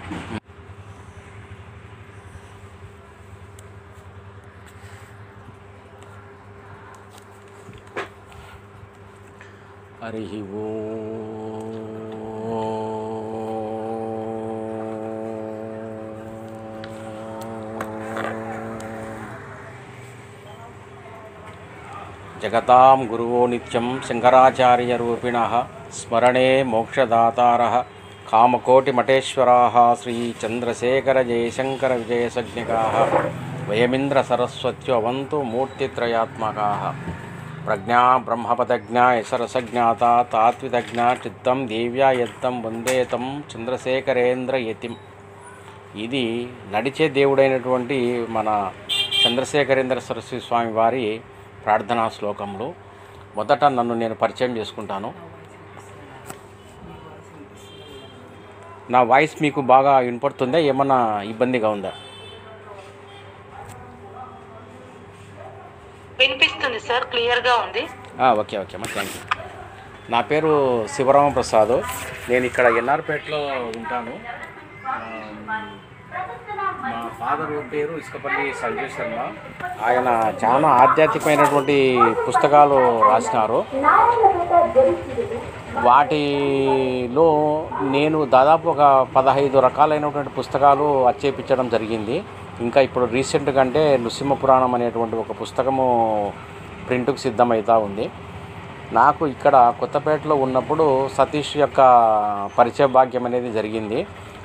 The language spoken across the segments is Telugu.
హరి ఓం. జగతాం గురువో నిత్యం శంకరాచార్యరూపిణః స్మరణే మోక్షదాతారః కామకోటిమఠేశ్వరాः శ్రీచంద్రశేఖర జయశంకర విజయసజ్ఞకాः వయమింద్ర సరస్వత్యో అవంతు మూర్తిత్రయాత్మకాः ప్రజ్ఞా బ్రహ్మపదజ్ఞా యశరసజ్ఞాత తాత్వితజ్ఞా చిత్తం దేవ్యాయత్తం వందేతం చంద్రశేఖరేంద్ర యతిం. ఇది నడిచే దేవుడైనటువంటి మన చంద్రశేఖరేంద్ర సరస్వతి స్వామి వారి ప్రార్థనా శ్లోకములు. మొదట నన్ను నేను పరిచయం చేసుకుంటాను. నా వాయిస్ మీకు బాగా వినపడుతుందా? ఏమన్నా ఇబ్బందిగా ఉందా? వినిపిస్తుంది సార్, క్లియర్గా ఉంది. ఓకే అమ్మా, థ్యాంక్ యూ. నా పేరు శివరామ ప్రసాద్. నేను ఇక్కడ ఎన్ఆర్పేటలో ఉంటాను. మా ఫాదర్ పేరు ఇసుకపల్లి సంజయ్ శర్మ. ఆయన చాలా ఆధ్యాత్మికమైనటువంటి పుస్తకాలు రాసినారు. వాటిలో నేను దాదాపు ఒక 15 రకాలైనటువంటి పుస్తకాలు అచ్చేపించడం జరిగింది. ఇంకా ఇప్పుడు రీసెంట్గా అంటే నృసింహపురాణం అనేటువంటి ఒక పుస్తకము ప్రింట్కు సిద్ధమవుతూ ఉంది. నాకు ఇక్కడ కొత్తపేటలో ఉన్నప్పుడు సతీష్ యొక్క పరిచయ భాగ్యం అనేది జరిగింది.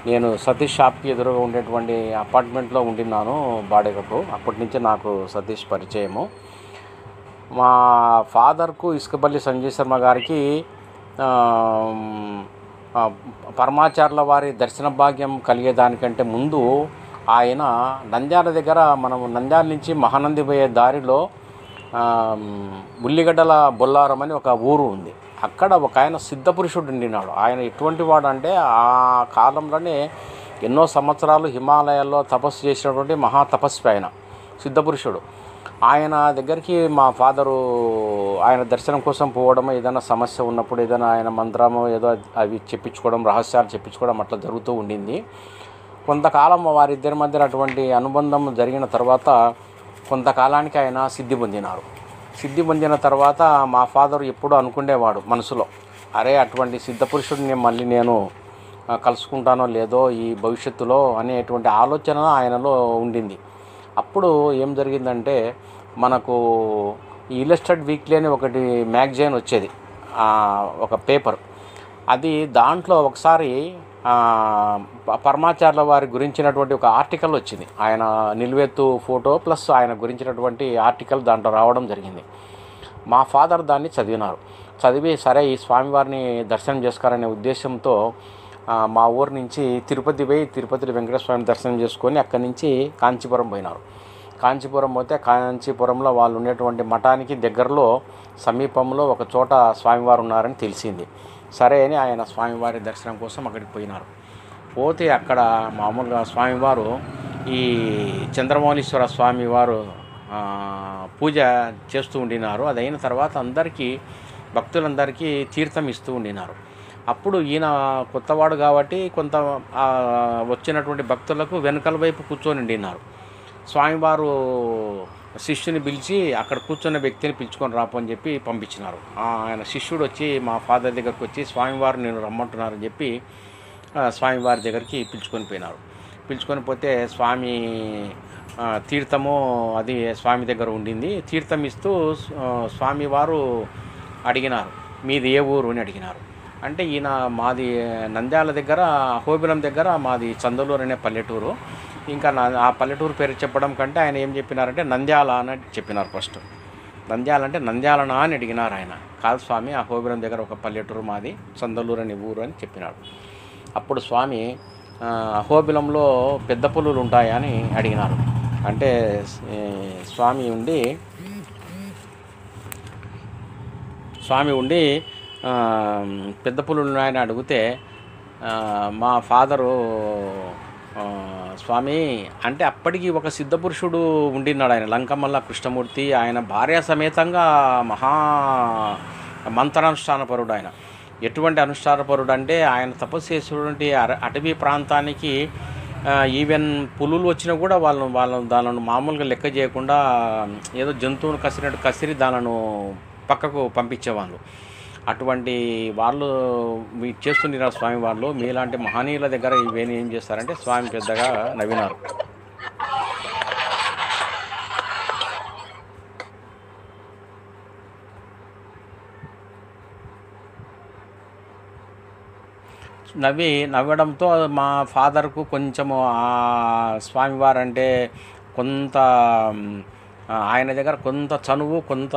నేను సతీష్ షాప్కి ఎదురుగా ఉండేటువంటి అపార్ట్మెంట్లో ఉండినాను బాడెగకు. అప్పటి నుంచి నాకు సతీష్ పరిచయము. మా ఫాదర్కు ఇసుకపల్లి సంజయ్ శర్మ గారికి పరమాచార్యుల వారి దర్శన భాగ్యం కలిగేదానికంటే ముందు ఆయన నంద్యాల దగ్గర, మనము నంద్యాల నుంచి మహానంది పోయే దారిలో ఉల్లిగడ్డల బొల్లారం అని ఒక ఊరు ఉంది. అక్కడ ఒక ఆయన సిద్ధపురుషుడు ఉండినాడు. ఆయన ఎటువంటి వాడు అంటే ఆ కాలంలోనే ఎన్నో సంవత్సరాలు హిమాలయాల్లో తపస్సు చేసినటువంటి మహా తపస్వి ఆయన, సిద్ధపురుషుడు. ఆయన దగ్గరికి మా ఫాదరు ఆయన దర్శనం కోసం పోవడం, ఏదైనా సమస్య ఉన్నప్పుడు ఏదైనా ఆయన మంత్రమో ఏదో అవి చెప్పించుకోవడం, రహస్యాలు చెప్పించుకోవడం అట్లా జరుగుతూ ఉండింది. కొంతకాలం వారిద్దరి మధ్య అటువంటి అనుబంధం జరిగిన తర్వాత కొంతకాలానికి ఆయన సిద్ధి పొందినారు. సిద్ధి పొందిన తర్వాత మా ఫాదర్ ఎప్పుడూ అనుకునేవాడు మనసులో, అరే అటువంటి సిద్ధపురుషుడిని మళ్ళీ నేను కలుసుకుంటానో లేదో ఈ భవిష్యత్తులో అనేటువంటి ఆలోచన ఆయనలో ఉండింది. అప్పుడు ఏం జరిగిందంటే, మనకు ఈ ఇలస్ట్రేటెడ్ వీక్లీ అని ఒకటి మ్యాగజైన్ వచ్చేది, ఒక పేపర్. అది దాంట్లో ఒకసారి పరమాచార్యుల వారి గురించినటువంటి ఒక ఆర్టికల్ వచ్చింది. ఆయన నిలువెత్తు ఫోటో ప్లస్ ఆయన గురించినటువంటి ఆర్టికల్ దాంట్లో రావడం జరిగింది. మా ఫాదర్ దాన్ని చదివినారు. చదివి సరే ఈ స్వామివారిని దర్శనం చేసుకోవాలనే ఉద్దేశంతో మా ఊరు నుంచి తిరుపతి పోయి తిరుపతిలో వెంకటేశ్వర స్వామి దర్శనం చేసుకొని అక్కడి నుంచి కాంచీపురం పోయినారు. కాంచీపురం పోతే కాంచీపురంలో వాళ్ళు ఉండేటువంటి మఠానికి దగ్గరలో సమీపంలో ఒక చోట స్వామివారు ఉన్నారని తెలిసింది. సరే అని ఆయన స్వామివారి దర్శనం కోసం అక్కడికి పోయినారు. పోతే అక్కడ మామూలుగా స్వామివారు ఈ చంద్రమౌళీశ్వర స్వామివారు పూజ చేస్తూ ఉండినారు. అది అయిన తర్వాత అందరికీ భక్తులందరికీ తీర్థం ఇస్తూ ఉండినారు. అప్పుడు ఈయన కొత్తవాడు కాబట్టి కొంత వచ్చినటువంటి భక్తులకు వెనకల వైపు కూర్చొని ఉండినారు. స్వామివారు శిష్యుని పిలిచి అక్కడ కూర్చున్న వ్యక్తిని పిలుచుకొని రాపని చెప్పి పంపించినారు. ఆయన శిష్యుడు వచ్చి మా ఫాదర్ దగ్గరకు వచ్చి స్వామివారు నేను రమ్మంటున్నారని చెప్పి స్వామివారి దగ్గరికి పిలుచుకొని పోయినారు. పిలుచుకొని పోతే స్వామి తీర్థము అది స్వామి దగ్గర ఉండింది. తీర్థం ఇస్తూ స్వామివారు అడిగినారు, మీది ఏ ఊరు అని అడిగినారు. అంటే ఈయన మాది నంద్యాల దగ్గర అహోబిలం దగ్గర మాది చందలూరు అనే పల్లెటూరు. ఇంకా ఆ పల్లెటూరు పేరు చెప్పడం కంటే ఆయన ఏం చెప్పినారంటే నంద్యాల అని చెప్పినారు. ఫస్ట్ నంద్యాల అంటే నంద్యాలనా అని అడిగినారు. ఆయన కాదు స్వామి అహోబిలం దగ్గర ఒక పల్లెటూరు మాది చందలూరు అనే ఊరు అని చెప్పినాడు. అప్పుడు స్వామి అహోబిలంలో పెద్ద పులులు ఉంటాయా అని అడిగినారు. అంటే స్వామి ఉండి పెద్ద పులులు ఉన్నాయని అడిగితే మా ఫాదరు స్వామి అంటే అప్పటికి ఒక సిద్ధపురుషుడు ఉండినాడు. ఆయన లంకమల్ల కృష్ణమూర్తి, ఆయన భార్య సమేతంగా మహా మంత్రానుష్ఠానపరుడు. ఆయన ఎటువంటి అనుష్ఠానపరుడు అంటే ఆయన తపస్సు చేసేటువంటి అటవీ ప్రాంతానికి ఈవెన్ పులులు వచ్చినా కూడా దానిని మామూలుగా లెక్క చేయకుండా ఏదో జంతువును కసిరినట్టు కసిరి దానిను పక్కకు పంపించేవాళ్ళు. అటువంటి వాళ్ళు చేస్తుంటారు స్వామి వాళ్ళు. మీలాంటి మహనీయుల దగ్గర ఇవేమి ఏం చేస్తారంటే స్వామి పెద్దగా నవ్వినారు. నవ్వడంతో మా ఫాదర్కు కొంచెము స్వామివారు అంటే కొంత ఆయన దగ్గర కొంత చనువు, కొంత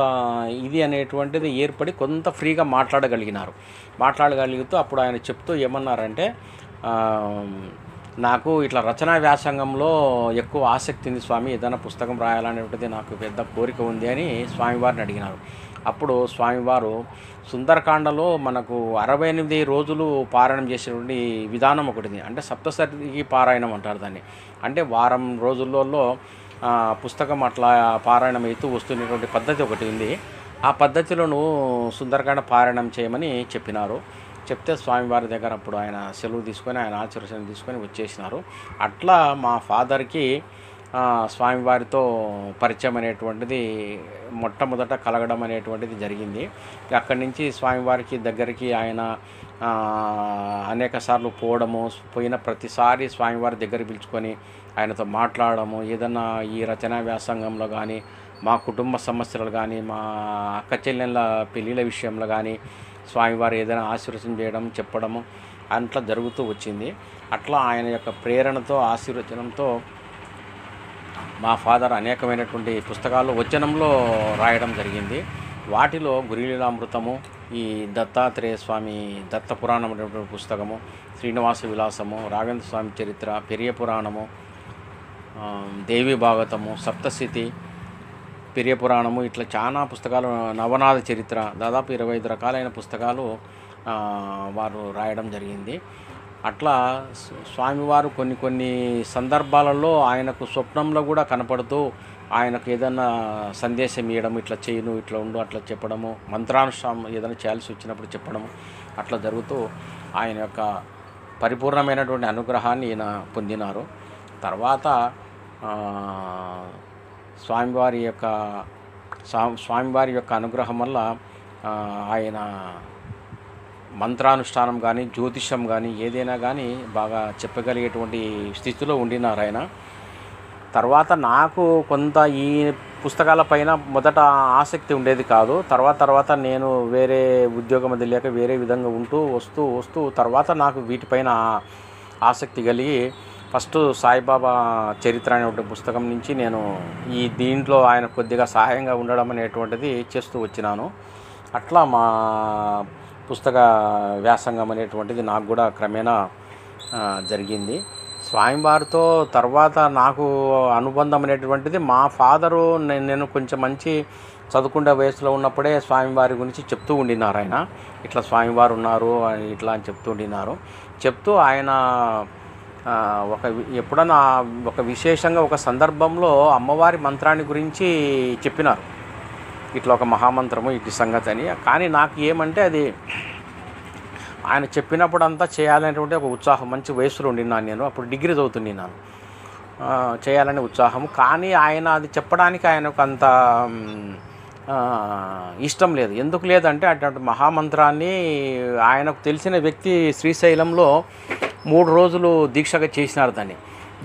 ఇది అనేటువంటిది ఏర్పడి కొంత ఫ్రీగా మాట్లాడగలుగుతూ అప్పుడు ఆయన చెప్తూ ఏమన్నారంటే, నాకు ఇట్లా రచనా వ్యాసంగంలో ఎక్కువ ఆసక్తి ఉంది స్వామి, ఏదైనా పుస్తకం రాయాలనేటువంటిది నాకు పెద్ద కోరిక ఉంది అని స్వామివారిని అడిగినారు. అప్పుడు స్వామివారు సుందరకాండలో మనకు 68 రోజులు పారాయణం చేసేటువంటి విధానం ఒకటిది. అంటే సప్తసతి పారాయణం అంటారు దాన్ని. అంటే వారం రోజులలో పుస్తకం అట్లా పారాయణం అవుతూ వస్తున్నటువంటి పద్ధతి ఒకటి ఉంది. ఆ పద్ధతిలోనూ సుందరకాండ పారాయణం చేయమని చెప్పినారు. చెప్తే స్వామివారి దగ్గర అప్పుడు ఆయన సెలవు తీసుకొని ఆయన ఆశీర్వచనం తీసుకొని వచ్చేసినారు. అట్లా మా ఫాదర్కి స్వామివారితో పరిచయం అనేటువంటిది మొట్టమొదట కలగడం అనేటువంటిది జరిగింది. అక్కడి నుంచి స్వామివారికి దగ్గరికి ఆయన అనేక సార్లు పోయిన ప్రతిసారి స్వామివారి దగ్గర పిలుచుకొని ఆయనతో మాట్లాడము, ఏదన్నా ఈ రచనా వ్యాసంగంలో కానీ, మా కుటుంబ సమస్యలు కానీ, మా అక్క చెల్లెళ్ళ పెళ్ళిళ్ళ విషయంలో కానీ స్వామివారు ఏదైనా ఆశీర్వచనం చేయడం చెప్పడము అట్లా జరుగుతూ వచ్చింది. అట్లా ఆయన యొక్క ప్రేరణతో ఆశీర్వచనంతో మా ఫాదర్ అనేకమైనటువంటి పుస్తకాలు వచనంలో రాయడం జరిగింది. వాటిలో గురులీలామృతము, ఈ దత్తాత్రేయ స్వామి దత్త పురాణం అనేటువంటి పుస్తకము, శ్రీనివాస విలాసము, రాఘవేంద్ర స్వామి చరిత్ర, పెరియ పురాణము, దేవి భాగవతము, సప్తశతి, పెరియ పురాణము, ఇట్లా చాలా పుస్తకాలు, నవనాథ చరిత్ర, దాదాపు 25 రకాలైన పుస్తకాలు వారు రాయడం జరిగింది. అట్లా స్వామివారు కొన్ని సందర్భాలలో ఆయనకు స్వప్నంలో కూడా కనపడుతూ ఆయనకు ఏదైనా సందేశం ఇవ్వడం, ఇట్లా చేయను, ఇట్లా ఉండు, అట్లా చెప్పడము, మంత్రానుష్ఠానం ఏదైనా చేయాల్సి వచ్చినప్పుడు చెప్పడము అట్లా జరుగుతూ ఆయన యొక్క పరిపూర్ణమైనటువంటి అనుగ్రహాన్ని ఈయన పొందినారు. తర్వాత స్వామివారి యొక్క అనుగ్రహం వల్ల ఆయన మంత్రానుష్ఠానం కానీ, జ్యోతిష్యం కానీ, ఏదైనా కానీ బాగా చెప్పగలిగేటువంటి స్థితిలో ఉండినారు ఆయన. తర్వాత నాకు కొంత ఈ పుస్తకాల పైన మొదట ఆసక్తి ఉండేది కాదు. తర్వాత నేను వేరే ఉద్యోగం అది లేక వేరే విధంగా వస్తూ తర్వాత నాకు వీటిపైన ఆసక్తి కలిగి ఫస్ట్ సాయిబాబా చరిత్ర అనేటువంటి పుస్తకం నుంచి నేను దీంట్లో ఆయన కొద్దిగా సహాయంగా ఉండడం అనేటువంటిది చేస్తూ వచ్చినాను. అట్లా మా పుస్తక వ్యాసంగం అనేటువంటిది నాకు కూడా క్రమేణా జరిగింది. స్వామివారితో తర్వాత నాకు అనుబంధం అనేటువంటిది మా ఫాదరు నేను కొంచెం మంచి చదువుకునే వయసులో ఉన్నప్పుడే స్వామివారి గురించి చెప్తూ ఉండినారు. ఆయన ఇట్లా స్వామివారు ఉన్నారు ఇట్లా అని చెప్తూ ఉండినారు. చెప్తూ ఆయన ఎప్పుడన్నా ఒక విశేషంగా ఒక సందర్భంలో అమ్మవారి మంత్రాన్ని గురించి చెప్పినారు. ఇట్లా ఒక మహామంత్రము ఇటు సంగతి అని. కానీ నాకు ఏమంటే అది ఆయన చెప్పినప్పుడు అంతా చేయాలనేటువంటి ఒక ఉత్సాహం, మంచి వయసులో ఉండినాను నేను. అప్పుడు డిగ్రీ చదువుతున్నాను, చేయాలనే ఉత్సాహం. కానీ ఆయన అది చెప్పడానికి ఆయనకు అంత ఇష్టం లేదు. ఎందుకు లేదంటే అటువంటి మహామంత్రాన్ని ఆయనకు తెలిసిన వ్యక్తి శ్రీశైలంలో 3 రోజులు దీక్షగా చేసినారు. దాన్ని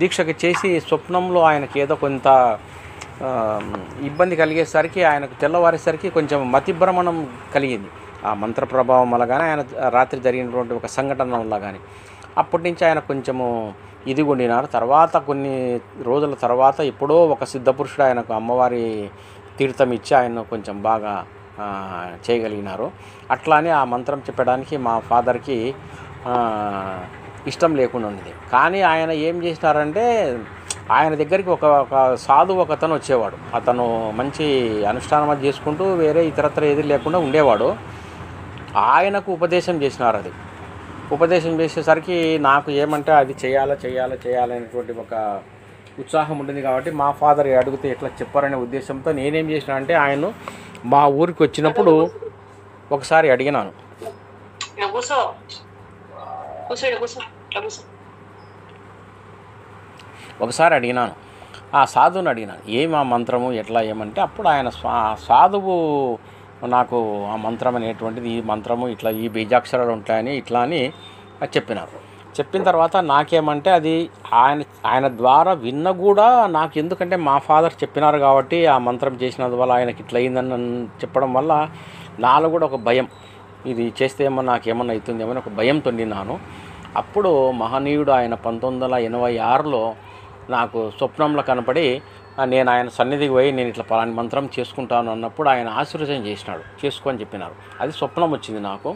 దీక్షగా చేసి స్వప్నంలో ఆయనకి ఏదో కొంత ఇబ్బంది కలిగేసరికి ఆయనకు తెల్లవారేసరికి కొంచెం మతిభ్రమణం కలిగింది. ఆ మంత్ర ప్రభావం వల్ల కానీ ఆయన రాత్రి జరిగినటువంటి ఒక సంఘటన వల్ల కానీ అప్పటి నుంచి ఆయన కొంచెము ఇదిగొండినారు. తర్వాత కొన్ని రోజుల తర్వాత ఎప్పుడో ఒక సిద్ధపురుషుడు ఆయనకు అమ్మవారి తీర్థం ఇచ్చి ఆయన కొంచెం బాగా చేయగలిగినారు. అట్లానే ఆ మంత్రం చెప్పడానికి మా ఫాదర్కి ఇష్టం లేకుండా ఉండేది. కానీ ఆయన ఏం చేసినారంటే ఆయన దగ్గరికి ఒక సాధువు ఒకతను వచ్చేవాడు. అతను మంచి అనుష్ఠానం అది చేసుకుంటూ వేరే ఇతరత్ర ఏది లేకుండా ఉండేవాడు. ఆయనకు ఉపదేశం చేసినారు. అది ఉపదేశం చేసేసరికి నాకు ఏమంటే అది చేయాలనేటువంటి ఒక ఉత్సాహం ఉంటుంది. కాబట్టి మా ఫాదర్ అడిగితే ఎట్లా చెప్పారనే ఉద్దేశంతో నేనేం చేసిన అంటే ఆయన మా ఊరికి వచ్చినప్పుడు ఒకసారి అడిగినాను, ఇలా కూర్చో కూర్చో ఇక్కడ కూర్చో ఇట్లా కూర్చో. ఒకసారి అడిగినాను, ఆ సాధువుని అడిగినాను ఏమి ఆ మంత్రము ఎట్లా ఏమంటే, అప్పుడు ఆయన సాధువు నాకు ఆ మంత్రం అనేటువంటిది, ఈ మంత్రము ఇట్లా ఈ బీజాక్షరాలు ఉంటాయని ఇట్లా అని చెప్పినారు. చెప్పిన తర్వాత నాకేమంటే అది ఆయన ద్వారా విన్న కూడా నాకు, ఎందుకంటే మా ఫాదర్ చెప్పినారు కాబట్టి ఆ మంత్రం చేసినందువల్ల ఆయనకి ఇట్లా అయిందని చెప్పడం వల్ల నాలో కూడా ఒక భయం, ఇది చేస్తే ఏమో నాకేమన్నా అవుతుందేమో ఒక భయంతో నిన్నాను. అప్పుడు మహనీయుడు ఆయన 1986లో నాకు స్వప్నంలో కనపడి, నేను ఆయన సన్నిధికి పోయి నేను ఇట్లా పలాని మంత్రం చేసుకుంటాను అన్నప్పుడు ఆయన ఆశీర్వచనం చేసినాడు, చేసుకొని చెప్పినారు. అది స్వప్నం వచ్చింది నాకు.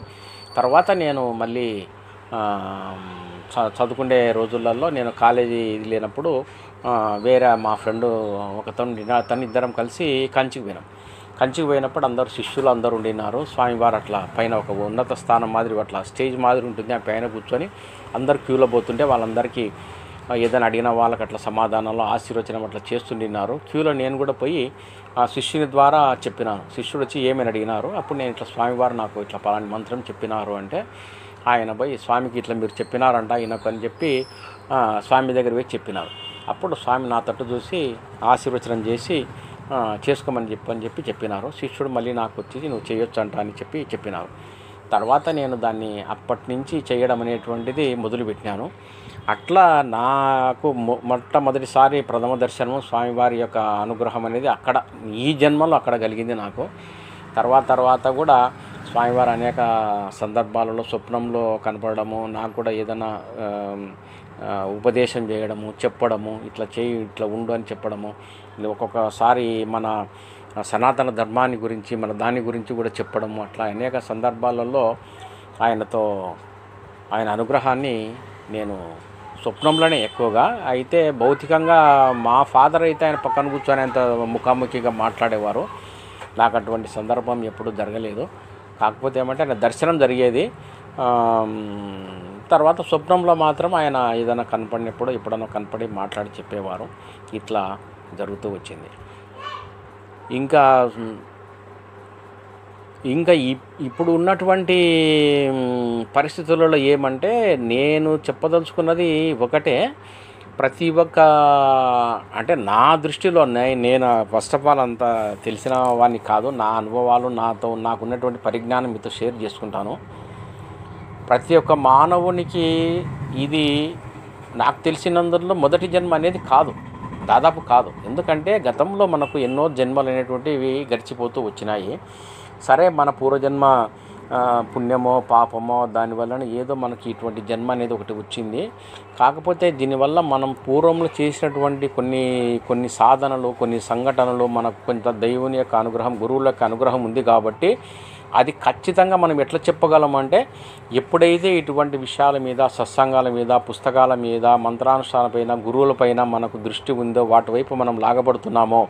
తర్వాత నేను మళ్ళీ చదువుకునే రోజులలో నేను కాలేజీ లేనప్పుడు వేరే మా ఫ్రెండు తను ఇద్దరం కలిసి కంచికి పోయినాం. కంచికి పోయినప్పుడు అందరు శిష్యులు అందరూ ఉండినారు. స్వామివారు అట్లా పైన ఒక ఉన్నత స్థానం మాదిరి అట్లా స్టేజ్ మాదిరి ఉంటుంది, ఆ పైన కూర్చొని అందరు క్యూలో పోతుంటే వాళ్ళందరికీ ఏదైనా అడిగిన వాళ్ళకి అట్లా సమాధానంలో ఆశీర్వచనం అట్లా చేస్తుండినారు. క్యూలో నేను కూడా పోయి ఆ శిష్యుని ద్వారా చెప్పినాను. శిష్యుడు వచ్చి ఏమని అడిగినారు, అప్పుడు నేను ఇట్లా స్వామివారు నాకు ఇట్లా పలాని మంత్రం చెప్పినారు అంటే, ఆయన పోయి స్వామికి ఇట్లా మీరు చెప్పినారంట ఈయనకు అని చెప్పి స్వామి దగ్గర పోయి చెప్పినారు. అప్పుడు స్వామి నా తట్టు చూసి ఆశీర్వచనం చేసి చేసుకోమని చెప్పినారు. శిష్యుడు మళ్ళీ నాకు వచ్చి నువ్వు చేయొచ్చు అంట అని చెప్పినారు. తర్వాత నేను దాన్ని అప్పటి నుంచి చేయడం అనేటువంటిది మొదలుపెట్టినాను. అట్లా నాకు మొట్టమొదటిసారి ప్రథమ దర్శనము స్వామివారి యొక్క అనుగ్రహం అనేది అక్కడ ఈ జన్మలో అక్కడ కలిగింది నాకు. తర్వాత కూడా స్వామివారు అనేక సందర్భాలలో స్వప్నంలో కనపడము, నాకు కూడా ఏదైనా ఉపదేశం చేయడము, చెప్పడము, ఇట్లా చేయి ఇట్లా ఉండు అని చెప్పడము, ఒక్కొక్కసారి మన సనాతన ధర్మాన్ని గురించి మన దాని గురించి కూడా చెప్పడము, అట్లా అనేక సందర్భాలలో ఆయన అనుగ్రహాన్ని నేను స్వప్నంలోనే ఎక్కువగా. అయితే భౌతికంగా మా ఫాదర్ అయితే ఆయన పక్కన కూర్చొని అంత ముఖాముఖిగా మాట్లాడేవారు. నాకు అటువంటి సందర్భం ఎప్పుడూ జరగలేదు. కాకపోతే ఏమంటే ఆయన దర్శనం జరిగేది. తర్వాత స్వప్నంలో మాత్రం ఆయన ఏదైనా కనపడినప్పుడు ఎప్పుడైనా కనపడి మాట్లాడి చెప్పేవారు. ఇట్లా జరుగుతూ వచ్చింది. ఇంకా ఇప్పుడు ఉన్నటువంటి పరిస్థితులలో ఏమంటే, నేను చెప్పదలుచుకున్నది ఒకటే, ప్రతి ఒక్క అంటే నా దృష్టిలో నేను ఫస్ట్ ఆఫ్ ఆల్ అంత తెలిసిన వాడిని కాదు. నా అనుభవాలు నాకున్నటువంటి పరిజ్ఞానం మీతో షేర్ చేసుకుంటాను. ప్రతి ఒక్క మానవునికి ఇది నాకు తెలిసినందులో మొదటి జన్మ అనేది కాదు, దాదాపు కాదు. ఎందుకంటే గతంలో మనకు ఎన్నో జన్మలు అనేటువంటివి గడిచిపోతూ వచ్చినాయి. సరే, మన పూర్వజన్మ పుణ్యమో పాపమో దానివల్ల ఏదో మనకి ఇటువంటి జన్మ అనేది ఒకటి వచ్చింది. కాకపోతే దీనివల్ల మనం పూర్వంలో చేసినటువంటి కొన్ని సాధనలు, కొన్ని సంఘటనలు, మనకు కొంత దేవుని యొక్క అనుగ్రహం, గురువుల యొక్క అనుగ్రహం ఉంది కాబట్టి అది ఖచ్చితంగా మనం ఎట్లా చెప్పగలమంటే, ఎప్పుడైతే ఇటువంటి విషయాల మీద, సత్సంగాల మీద, పుస్తకాల మీద, మంత్రానుష్ఠానపైన, గురువులపైన మనకు దృష్టి ఉందో వాటి వైపు మనం లాగబడుతున్నామో,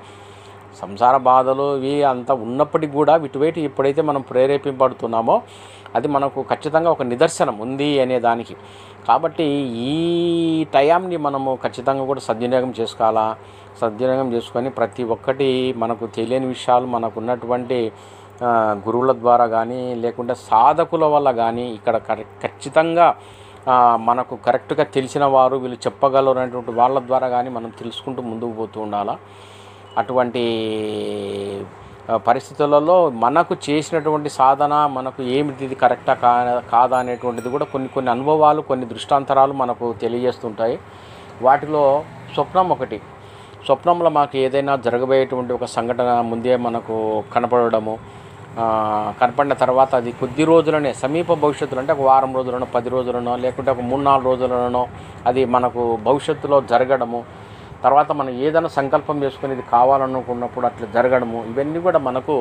సంసార బాధలు ఇవి అంతా ఉన్నప్పటికీ కూడా వీటివైపు ఎప్పుడైతే మనం ప్రేరేపింపబడుతున్నామో అది మనకు ఖచ్చితంగా ఒక నిదర్శనం ఉంది అనే దానికి. కాబట్టి ఈ టైంని మనము ఖచ్చితంగా కూడా సద్వినియోగం చేసుకోవాలా. సద్వినియోగం చేసుకొని ప్రతి ఒక్కటి మనకు తెలియని విషయాలు మనకు ఉన్నటువంటి గురువుల ద్వారా కానీ లేకుంటే సాధకుల వల్ల కానీ ఇక్కడ ఖచ్చితంగా మనకు కరెక్ట్గా తెలిసిన వారు వీళ్ళు చెప్పగలరు అనేటువంటి వాళ్ళ ద్వారా కానీ మనం తెలుసుకుంటూ ముందుకు పోతూ ఉండాలా. అటువంటి పరిస్థితులలో మనకు చేసినటువంటి సాధన మనకు ఏమిటి, ఇది కరెక్టా కాదా అనేటువంటిది కూడా కొన్ని అనుభవాలు, కొన్ని దృష్టాంతరాలు మనకు తెలియజేస్తుంటాయి. వాటిలో స్వప్నం ఒకటి. స్వప్నంలో మాకు ఏదైనా జరగబోయేటువంటి ఒక సంఘటన ముందే మనకు కనపడము, కనపడిన తర్వాత అది కొద్ది రోజులనే, సమీప భవిష్యత్తులో అంటే ఒక వారం రోజులనో 10 రోజులనో లేకుంటే ఒక 3-4 రోజులనో అది మనకు భవిష్యత్తులో జరగడము, తర్వాత మనం ఏదైనా సంకల్పం చేసుకుని ఇది కావాలనుకున్నప్పుడు అట్లా జరగడము, ఇవన్నీ కూడా మనకు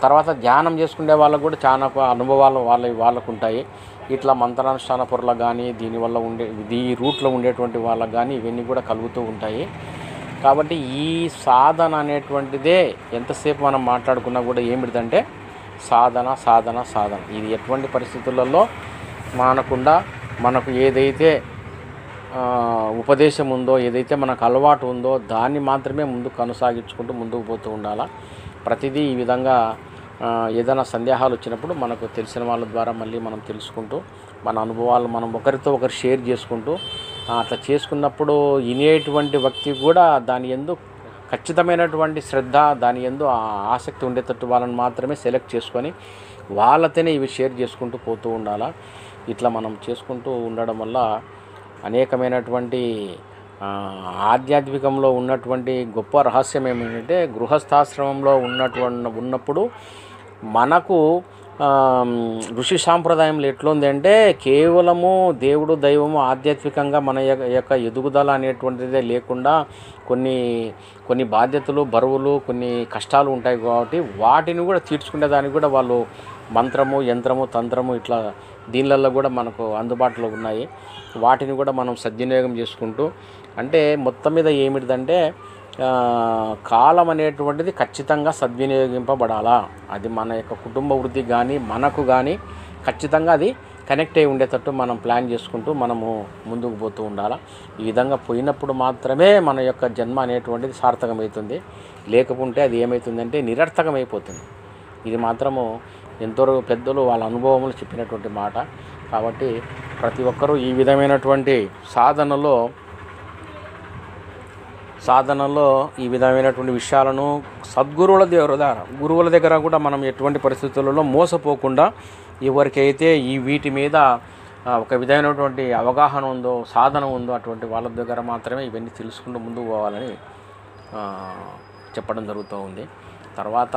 తర్వాత ధ్యానం చేసుకునే వాళ్ళకు కూడా చాలా అనుభవాలు వాళ్ళకు ఉంటాయి. ఇట్లా మంత్రానుష్ఠాన పొరలకు కానీ దీనివల్ల ఈ రూట్లో ఉండేటువంటి వాళ్ళకు కానీ ఇవన్నీ కూడా కలుగుతూ ఉంటాయి. కాబట్టి ఈ సాధన అనేటువంటిదే ఎంతసేపు మనం మాట్లాడుకున్నా కూడా ఏమిటిదంటే సాధన సాధన సాధన. ఇది ఎటువంటి పరిస్థితులలో మనకు ఏదైతే ఉపదేశం ఉందో, ఏదైతే మనకు అలవాటు ఉందో దాన్ని మాత్రమే ముందుకు కొనసాగించుకుంటూ ముందుకు పోతూ ఉండాలా. ప్రతిదీ ఈ విధంగా ఏదైనా సందేహాలు వచ్చినప్పుడు మనకు తెలిసిన వాళ్ళ ద్వారా మళ్ళీ మనం తెలుసుకుంటూ మన అనుభవాలు మనం ఒకరితో ఒకరు షేర్ చేసుకుంటూ అట్లా చేసుకున్నప్పుడు వినేటువంటి వ్యక్తి కూడా దాని యందు ఖచ్చితమైనటువంటి శ్రద్ధ, దాని యందు ఆసక్తి ఉండేటట్టు వాళ్ళని మాత్రమే సెలెక్ట్ చేసుకొని వాళ్ళతోనే ఇవి షేర్ చేసుకుంటూ పోతూ ఉండాలా. ఇట్లా మనం చేసుకుంటూ ఉండడం వల్ల అనేకమైనటువంటి ఆధ్యాత్మికంలో ఉన్నటువంటి గొప్ప రహస్యం ఏమిటంటే, గృహస్థాశ్రమంలో ఉన్నప్పుడు మనకు ఋషి సాంప్రదాయంలో ఎట్లుంది అంటే, కేవలము దేవుడు దైవము ఆధ్యాత్మికంగా మన యొక్క ఎదుగుదల అనేటువంటిదే లేకుండా కొన్ని బాధ్యతలు, బరువులు, కొన్ని కష్టాలు ఉంటాయి కాబట్టి వాటిని కూడా తీర్చుకునేదానికి కూడా వాళ్ళు మంత్రము, యంత్రము, తంత్రము ఇట్లా దీనిలలో కూడా మనకు అందుబాటులో ఉన్నాయి. వాటిని కూడా మనం సద్వినియోగం చేసుకుంటూ, అంటే మొత్తం మీద ఏమిటిదంటే కాలం అనేటువంటిది ఖచ్చితంగా సద్వినియోగింపబడాలా. అది మన యొక్క కుటుంబ వృద్ధి కానీ మనకు కానీ ఖచ్చితంగా అది కనెక్ట్ అయి ఉండేటట్టు మనం ప్లాన్ చేసుకుంటూ మనము ముందుకు పోతూ ఉండాలి. ఈ విధంగా పోయినప్పుడు మాత్రమే మన యొక్క జన్మ అనేటువంటిది సార్థకమవుతుంది. లేకపోతే అది ఏమవుతుందంటే నిరర్థకమైపోతుంది. ఇది మాత్రము ఎంతో పెద్దలు వాళ్ళ అనుభవములు చెప్పినటువంటి మాట. కాబట్టి ప్రతి ఒక్కరూ ఈ విధమైనటువంటి సాధనలో ఈ విధమైనటువంటి విషయాలను గురువుల దగ్గర కూడా మనం ఎటువంటి పరిస్థితులలో మోసపోకుండా ఎవరికైతే వీటి మీద ఒక విధమైనటువంటి అవగాహన ఉందో, సాధన ఉందో అటువంటి వాళ్ళ దగ్గర మాత్రమే ఇవన్నీ తెలుసుకుంటూ ముందుకు పోవాలని చెప్పడం జరుగుతూ ఉంది. తర్వాత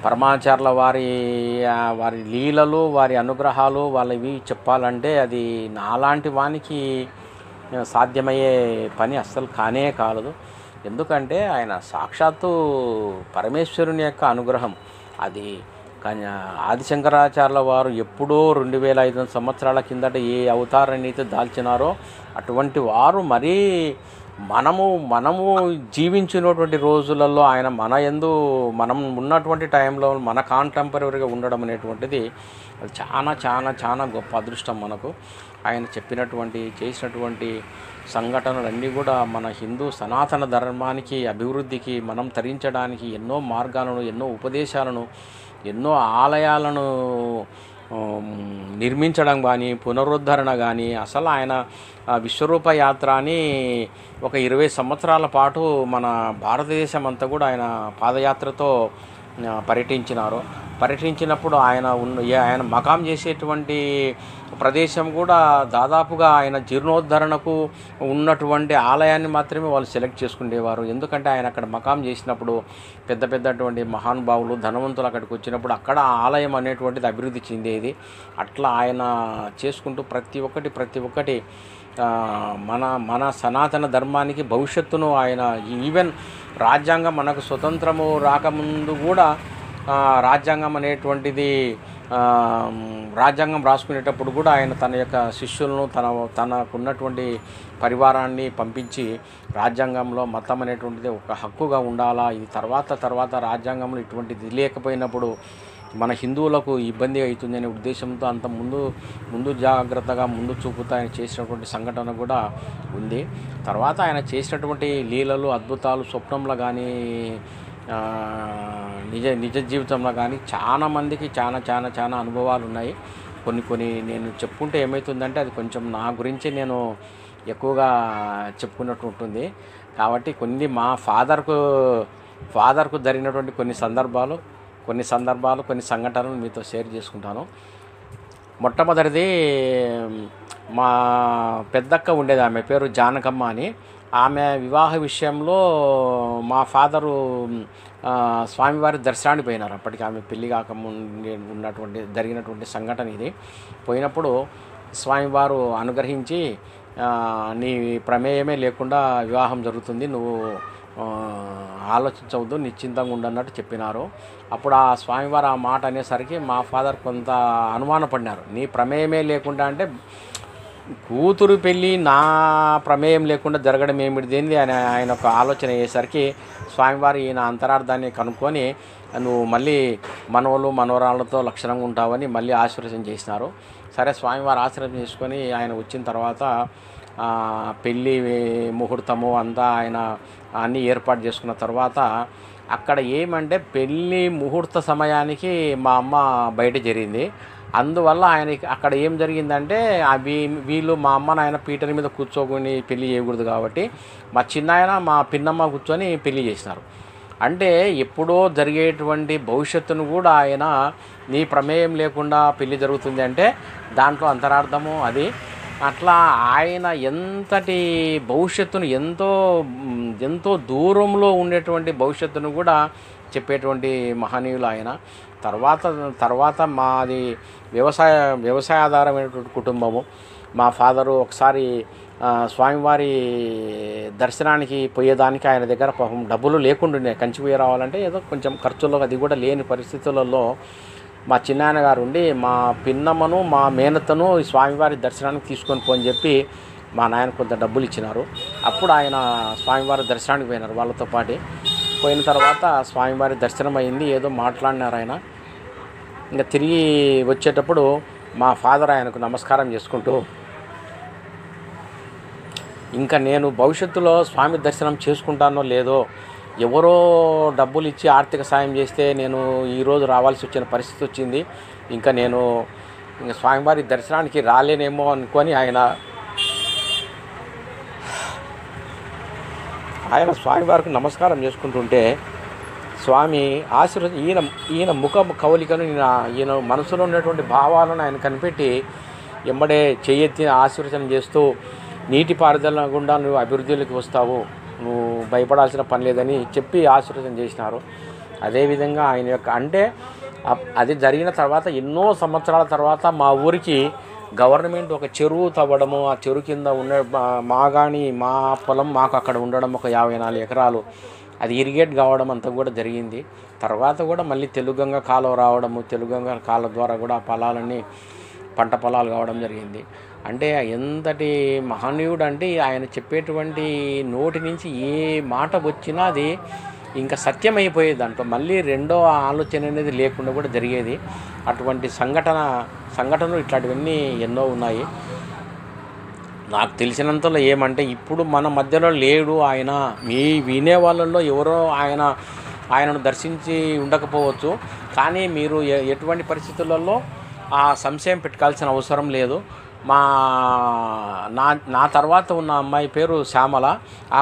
పరమాచార్యుల వారి లీలలు, వారి అనుగ్రహాలు వాళ్ళవి చెప్పాలంటే అది నాలాంటి వానికి సాధ్యమయ్యే పని అస్సలు కానే కాదు. ఎందుకంటే ఆయన సాక్షాత్తు పరమేశ్వరుని యొక్క అనుగ్రహం. అది ఆదిశంకరాచార్యుల వారు ఎప్పుడో 2500 సంవత్సరాల కిందట ఏ అవతారాన్ని అయితే దాల్చినారో అటువంటి వారు మరీ మనము జీవించినటువంటి రోజులలో ఆయన మనం ఉన్నటువంటి టైంలో మన కాంటెంపరీగా ఉండడం అనేటువంటిది అది చాలా చాలా చాలా గొప్ప అదృష్టం మనకు. ఆయన చేసినటువంటి సంఘటనలన్నీ కూడా మన హిందూ సనాతన ధర్మానికి అభివృద్ధికి మనం తరించడానికి ఎన్నో మార్గాలను, ఎన్నో ఉపదేశాలను, ఎన్నో ఆలయాలను నిర్మించడం కానీ, పునరుద్ధరణ కానీ, అసలు ఆయన విశ్వరూప యాత్ర అని ఒక 20 సంవత్సరాల పాటు మన భారతదేశం అంతా కూడా ఆయన పాదయాత్రతో పర్యటించినప్పుడు ఆయన మకాం చేసేటువంటి ప్రదేశం కూడా దాదాపుగా ఆయన జీర్ణోద్ధరణకు ఉన్నటువంటి ఆలయాన్ని మాత్రమే వాళ్ళు సెలెక్ట్ చేసుకునేవారు. ఎందుకంటే ఆయన అక్కడ మకాం చేసినప్పుడు పెద్దటువంటి మహానుభావులు, ధనవంతులు అక్కడికి వచ్చినప్పుడు అక్కడ ఆలయం అనేటువంటిది అభివృద్ధి చెందేది. అట్లా ఆయన చేసుకుంటూ ప్రతి ఒక్కటి మన సనాతన ధర్మానికి భవిష్యత్తును ఆయన ఈవెన్ రాజ్యాంగం మనకు స్వతంత్రము రాకముందు కూడా రాజ్యాంగం అనేటువంటిది రాజ్యాంగం రాసుకునేటప్పుడు కూడా ఆయన తన యొక్క శిష్యులను తనకున్నటువంటి పరివారాన్ని పంపించి రాజ్యాంగంలో మతం అనేటువంటిది ఒక హక్కుగా ఉండాలా, ఇది తర్వాత రాజ్యాంగంలో ఇటువంటిది లేకపోయినప్పుడు మన హిందువులకు ఇబ్బంది అవుతుందనే ఉద్దేశంతో అంత ముందు జాగ్రత్తగా ముందు చూపుతూ ఆయన చేసినటువంటి సంఘటన కూడా ఉంది. తర్వాత ఆయన చేసినటువంటి లీలలు, అద్భుతాలు స్వప్నంలో కానీ నిజ జీవితంలో కానీ చాలా మందికి చాలా అనుభవాలు ఉన్నాయి. కొన్ని నేను చెప్పుకుంటే ఏమవుతుందంటే అది కొంచెం నా గురించి నేను ఎక్కువగా చెప్పుకున్నట్టు ఉంటుంది. కాబట్టి మా ఫాదర్కు జరిగినటువంటి కొన్ని సంఘటనలు మీతో షేర్ చేసుకుంటాను. మొట్టమొదటిది మా పెద్దక్క ఉండేది, ఆమె పేరు జానకమ్మ అని. ఆమె వివాహ విషయంలో మా ఫాదరు స్వామివారి దర్శనానికి పోయినారు. అప్పటికి ఆమె పెళ్లి కాకముందు జరిగినటువంటి సంఘటన ఇది. పోయినప్పుడు స్వామివారు అనుగ్రహించి నీ ప్రమేయమే లేకుండా వివాహం జరుగుతుంది, నువ్వు ఆలోచించవద్దు, నిశ్చింతంగా ఉండన్నట్టు చెప్పినారు. అప్పుడు ఆ స్వామివారు ఆ మాట అనేసరికి మా ఫాదర్ కొంత అనుమానపడినారు. నీ ప్రమేయమే లేకుండా అంటే కూతురు పెళ్ళి నా ప్రమేయం లేకుండా జరగడం ఏమిటిదేంది అని ఆయన ఒక ఆలోచన అయ్యేసరికి స్వామివారు ఈయన అంతరార్థాన్ని కనుక్కొని నువ్వు మళ్ళీ మనవరాళ్ళతో లక్షణంగా ఉంటావని మళ్ళీ ఆశీర్వచనం చేసినారు. సరే స్వామివారు ఆశీర్వచనం చేసుకొని ఆయన వచ్చిన తర్వాత పెళ్ళి ముహూర్తము అంతా ఆయన అన్నీ ఏర్పాటు చేసుకున్న తర్వాత అక్కడ ఏమంటే పెళ్ళి ముహూర్త సమయానికి మా అమ్మ బయట జరిగింది. అందువల్ల ఆయనకి అక్కడ ఏం జరిగిందంటే వీళ్ళు మా అమ్మ నాయన పీటల మీద కూర్చోకొని పెళ్లి చేయకూడదు కాబట్టి మా చిన్నాయన మా పిన్నమ్మ కూర్చొని పెళ్లి చేసినారు. అంటే ఎప్పుడో జరిగేటువంటి భవిష్యత్తును కూడా ఆయన నీ ప్రమేయం లేకుండా పెళ్లి జరుగుతుంది అంటే దాంట్లో అంతరార్థము అది. అట్లా ఆయన ఎంతటి భవిష్యత్తును ఎంతో దూరంలో ఉండేటువంటి భవిష్యత్తును కూడా చెప్పేటువంటి మహనీయులు ఆయన. తర్వాత మాది వ్యవసాయాధారమైనటువంటి కుటుంబము. మా ఫాదరు ఒకసారి స్వామివారి దర్శనానికి పోయేదానికి ఆయన దగ్గర పాపం డబ్బులు లేకుండా కంచి పోయి రావాలంటే ఏదో కొంచెం ఖర్చులో అది కూడా లేని పరిస్థితులలో మా చిన్నాయన గారు ఉండి మా పిన్నమ్మను మా మేనత్తను ఈ స్వామివారి దర్శనానికి తీసుకొని పోని చెప్పి మా నాయన కొంత డబ్బులు ఇచ్చినారు. అప్పుడు ఆయన స్వామివారి దర్శనానికి పోయినారు వాళ్ళతో పాటు. పోయిన తర్వాత స్వామివారి దర్శనం అయింది, ఏదో మాట్లాడినారు ఆయన. ఇంకా తిరిగి వచ్చేటప్పుడు మా ఫాదర్ ఆయనకు నమస్కారం చేసుకుంటూ, ఇంకా నేను భవిష్యత్తులో స్వామి దర్శనం చేసుకుంటానో లేదో, ఎవరో డబ్బులు ఇచ్చి ఆర్థిక సాయం చేస్తే నేను ఈరోజు రావాల్సి వచ్చిన పరిస్థితి వచ్చింది, ఇంకా నేను స్వామివారి దర్శనానికి రాలేనేమో అనుకొని ఆయన స్వామివారికి నమస్కారం చేసుకుంటుంటే స్వామి ఈయన ముఖ కవలికను ఈయన మనసులో ఉన్నటువంటి భావాలను ఆయన కనిపెట్టి ఎంబడే చెయ్యెత్తి ఆశీర్వచనం చేస్తూ, నీటిపారుదల గుండా నువ్వు అభివృద్ధిలోకి వస్తావు, నువ్వు భయపడాల్సిన పని లేదని చెప్పి ఆశీర్వచనం చేసినారు. అదేవిధంగా ఆయన యొక్క అంటే అది జరిగిన తర్వాత ఎన్నో సంవత్సరాల తర్వాత మా ఊరికి గవర్నమెంట్ ఒక చెరువు తవ్వడము, ఆ చెరువు కింద ఉన్న మా పొలం మాకు అక్కడ ఉండడం ఒక 54 ఎకరాలు అది ఇరిగేట్ కావడం అంతా కూడా జరిగింది. తర్వాత కూడా మళ్ళీ తెలుగంగ కాలువ రావడము, తెలుగంగ కాలువ ద్వారా కూడా ఆ పొలాలన్నీ పంట పొలాలు కావడం జరిగింది. అంటే ఎంతటి మహనీయుడు అంటే ఆయన చెప్పేటువంటి నోటి నుంచి ఏ మాట వచ్చినా అది ఇంకా సత్యమైపోయేది, దాంట్లో మళ్ళీ రెండో ఆలోచన అనేది లేకుండా కూడా జరిగేది. అటువంటి సంఘటనలు ఇట్లాంటివన్నీ ఎన్నో ఉన్నాయి. నాకు తెలిసినంతలో ఏమంటే ఇప్పుడు మన మధ్యలో లేడు ఆయన, మీ వినే వాళ్ళల్లో ఎవరో ఆయనను దర్శించి ఉండకపోవచ్చు, కానీ మీరు ఎటువంటి పరిస్థితులలో ఆ సంశయం పెట్టుకోవాల్సిన అవసరం లేదు. నా తర్వాత ఉన్న అమ్మాయి పేరు శ్యామల. ఆ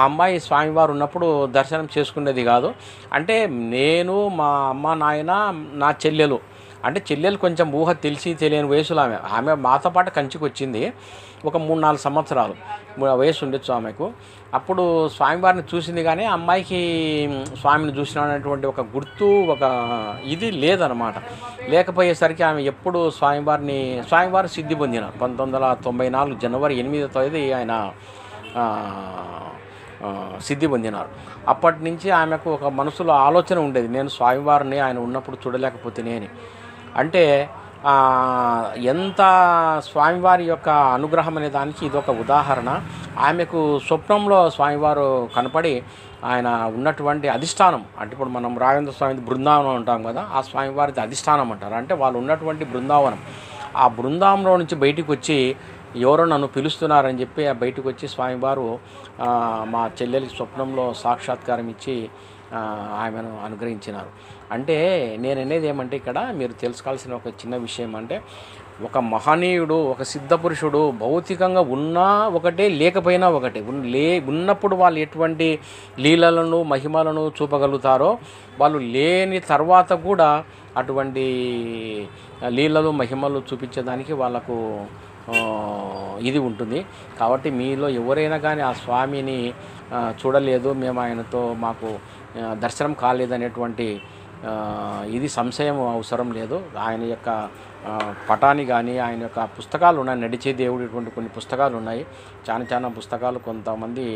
అమ్మాయి స్వామివారు ఉన్నప్పుడు దర్శనం చేసుకునేది కాదు. అంటే నేను, మా అమ్మ నాయన, నా చెల్లెలు, అంటే చెల్లెలు కొంచెం ఊహ తెలియని వయసులో ఆమె మాతో పాటు కంచికి వచ్చింది. ఒక 3-4 సంవత్సరాలు వయసు ఉండొచ్చు ఆమెకు. అప్పుడు స్వామివారిని చూసింది, కానీ అమ్మాయికి స్వామిని చూసినటువంటి ఒక గుర్తు, ఒక ఇది లేదనమాట. లేకపోయేసరికి ఆమె ఎప్పుడు స్వామివారు సిద్ధి పొందిన 1994 జనవరి 8వ తేదీ ఆయన సిద్ధి పొందినారు. అప్పటి నుంచి ఆమెకు ఒక మనసులో ఆలోచన ఉండేది, నేను స్వామివారిని ఆయన ఉన్నప్పుడు చూడలేకపోతేనే అని. అంటే ఎంత స్వామివారి యొక్క అనుగ్రహం అనే దానికి ఇదొక ఉదాహరణ. ఆమెకు స్వప్నంలో స్వామివారు కనపడి ఆయన ఉన్నటువంటి అధిష్టానం, అంటే ఇప్పుడు మనం రాఘవేంద్ర స్వామి బృందావనం ఉంటాం కదా, ఆ స్వామివారిది అధిష్టానం అంటారు. అంటే వాళ్ళు ఉన్నటువంటి బృందావనం, ఆ బృందావనంలో నుంచి బయటికి వచ్చి ఎవరో నన్ను పిలుస్తున్నారని చెప్పి ఆ బయటకు వచ్చి స్వామివారు మా చెల్లెలికి స్వప్నంలో సాక్షాత్కారం ఇచ్చి ఆమెను అనుగ్రహించినారు. అంటే నేను అనేది ఏమంటే ఇక్కడ మీరు తెలుసుకోవాల్సిన ఒక చిన్న విషయం అంటే, ఒక మహనీయుడు, ఒక సిద్ధపురుషుడు భౌతికంగా ఉన్నా ఒకటే, లేకపోయినా ఒకటే. ఉన్నప్పుడు వాళ్ళు ఎటువంటి లీలలను మహిమలను చూపగలుగుతారో, వాళ్ళు లేని తర్వాత కూడా అటువంటి లీలలు మహిమలు చూపించడానికి వాళ్ళకు ఇది ఉంటుంది. కాబట్టి మీలో ఎవరైనా కానీ ఆ స్వామిని చూడలేదు, మేము ఆయనతో మాకు దర్శనం కాలేదనేటువంటి ఇది సంశయం అవసరం లేదు. ఆయన యొక్క పటాన్ని కానీ ఆయన యొక్క పుస్తకాలు ఉన్నాయి, నడిచే దేవుడు ఇటువంటి కొన్ని పుస్తకాలు ఉన్నాయి, చాలా పుస్తకాలు. కొంతమంది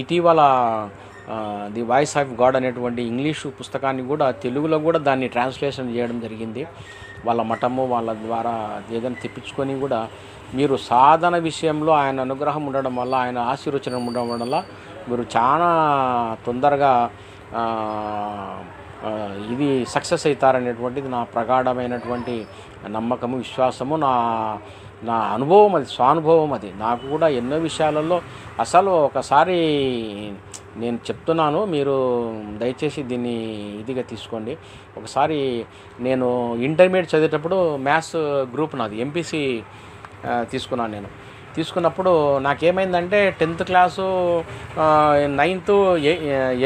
ఇటీవల ది వాయిస్ ఆఫ్ గాడ్ అనేటువంటి ఇంగ్లీషు పుస్తకాన్ని కూడా తెలుగులో కూడా దాన్ని ట్రాన్స్లేషన్ చేయడం జరిగింది. వాళ్ళ మఠము వాళ్ళ ద్వారా ఏదైనా తెప్పించుకొని కూడా మీరు సాధన విషయంలో ఆయన అనుగ్రహం ఉండడం వల్ల, ఆయన ఆశీర్వచనం ఉండడం వల్ల మీరు చాలా తొందరగా ఇది సక్సెస్ అవుతారనేటువంటిది నా ప్రగాఢమైనటువంటి నమ్మకము, విశ్వాసము, నా అనుభవం, అది స్వానుభవం. అది నాకు కూడా ఎన్నో విషయాలలో అసలు ఒకసారి నేను చెప్తున్నాను, మీరు దయచేసి దీన్ని ఇదిగా తీసుకోండి. ఒకసారి నేను ఇంటర్మీడియట్ చదివేటప్పుడు మ్యాథ్స్ గ్రూప్ నాది ఎంపీసీ తీసుకున్నాను నేను. తీసుకున్నప్పుడు నాకేమైందంటే 10th class, 9th,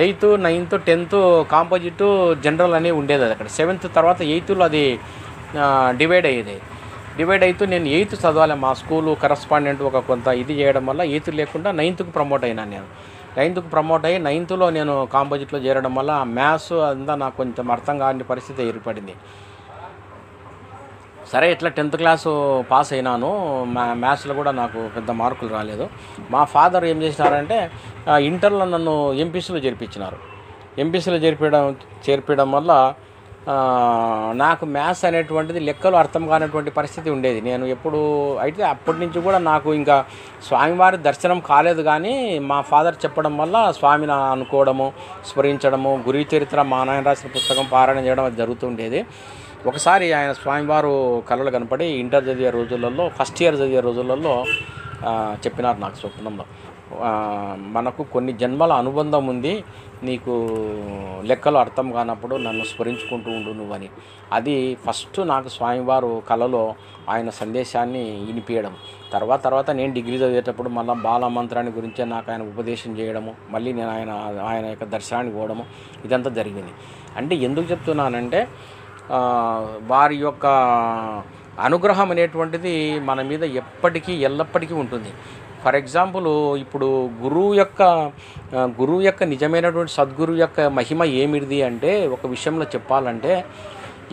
8th, 9th, 10th composite general అని ఉండేది. అది అక్కడ 7th తర్వాత 8thలో అది డివైడ్ అయ్యేది. డివైడ్ అవుతూ నేను 8th చదవాలి. మా స్కూలు కరస్పాండెంట్ ఒక కొంత ఇది చేయడం వల్ల 8th లేకుండా 9thకు ప్రమోట్ అయినాను నేను. 9thకు ప్రమోట్ అయ్యి 9thలో నేను కాంపోజిట్లో చేరడం వల్ల మ్యాథ్స్ అంతా నాకు కొంచెం అర్థం కాని పరిస్థితి ఏర్పడింది. సరే ఇట్లా 10th క్లాసు పాస్ అయినాను. మ్యాథ్స్లో కూడా నాకు పెద్ద మార్కులు రాలేదు. మా ఫాదర్ ఏం చేసినారంటే ఇంటర్లో నన్ను ఎంపీసీలో చేర్పించినారు. ఎంపీసీలో చేర్పించడం వల్ల నాకు మ్యాథ్స్ అనేటువంటిది లెక్కలు అర్థం కానటువంటి పరిస్థితి ఉండేది. నేను ఎప్పుడు అయితే అప్పటి నుంచి కూడా నాకు ఇంకా స్వామివారి దర్శనం కాలేదు, కానీ మా ఫాదర్ చెప్పడం వల్ల స్వామిని అనుకోవడము, స్మరించడము, గురు చరిత్ర మా నాయన రాసిన పుస్తకం పారాయణ చేయడం అది జరుగుతుండేది. ఒకసారి ఆయన స్వామివారు కళలు కనపడి ఇంటర్ చదివే రోజులలో, ఫస్ట్ ఇయర్ చదివే రోజులలో చెప్పినారు నాకు స్వప్నంలో, మనకు కొన్ని జన్మల అనుబంధం ఉంది, నీకు లెక్కలు అర్థం కానప్పుడు నన్ను స్మరించుకుంటూ ఉండు నువ్వని. అది ఫస్ట్ నాకు స్వామివారు కళలో ఆయన సందేశాన్ని వినిపించడం. తర్వాత నేను డిగ్రీ చదివేటప్పుడు మళ్ళీ బాలమంత్రాన్ని గురించే నాకు ఆయన ఉపదేశం చేయడము, మళ్ళీ నేను ఆయన యొక్క దర్శనానికి పోవడము, ఇదంతా జరిగింది. అంటే ఎందుకు చెప్తున్నానంటే వారి యొక్క అనుగ్రహం అనేటువంటిది మన మీద ఎప్పటికీ ఎల్లప్పటికీ ఉంటుంది. ఫర్ ఎగ్జాంపుల్ ఇప్పుడు గురువు యొక్క నిజమైనటువంటి సద్గురువు యొక్క మహిమ ఏమిటిది అంటే, ఒక విషయంలో చెప్పాలంటే,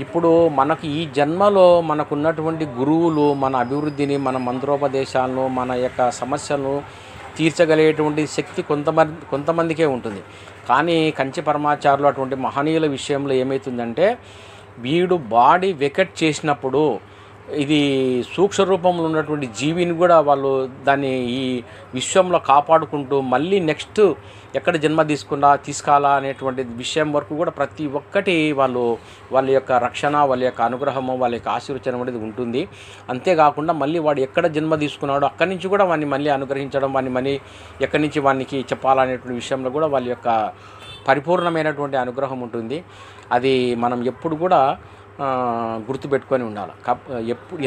ఇప్పుడు మనకు ఈ జన్మలో మనకున్నటువంటి గురువులు మన అభివృద్ధిని, మన మంత్రోపదేశాలను, మన యొక్క సమస్యలను తీర్చగలిగేటువంటి శక్తి కొంతమందికే ఉంటుంది. కానీ కంచి పరమాచారులు అటువంటి మహనీయుల విషయంలో ఏమవుతుందంటే, వీడు బాడీ వెకెట్ చేసినప్పుడు ఇది సూక్ష్మ రూపంలో ఉన్నటువంటి జీవిని కూడా వాళ్ళు దాన్ని ఈ విశ్వంలో కాపాడుకుంటూ మళ్ళీ నెక్స్ట్ ఎక్కడ జన్మ తీసుకోవాలా అనేటువంటి విషయం వరకు కూడా ప్రతి ఒక్కటి వాళ్ళ యొక్క రక్షణ, వాళ్ళ యొక్క అనుగ్రహము, వాళ్ళ యొక్క ఆశీర్వచనం అనేది ఉంటుంది. అంతేకాకుండా మళ్ళీ వాడు ఎక్కడ జన్మ తీసుకున్నాడో అక్కడి నుంచి కూడా వాడిని మళ్ళీ అనుగ్రహించడం, వాడిని మళ్ళీ ఎక్కడి నుంచి వానికి చెప్పాలనేటువంటి విషయంలో కూడా వాళ్ళ యొక్క పరిపూర్ణమైనటువంటి అనుగ్రహం ఉంటుంది. అది మనం ఎప్పుడు కూడా గుర్తుపెట్టుకొని ఉండాలి.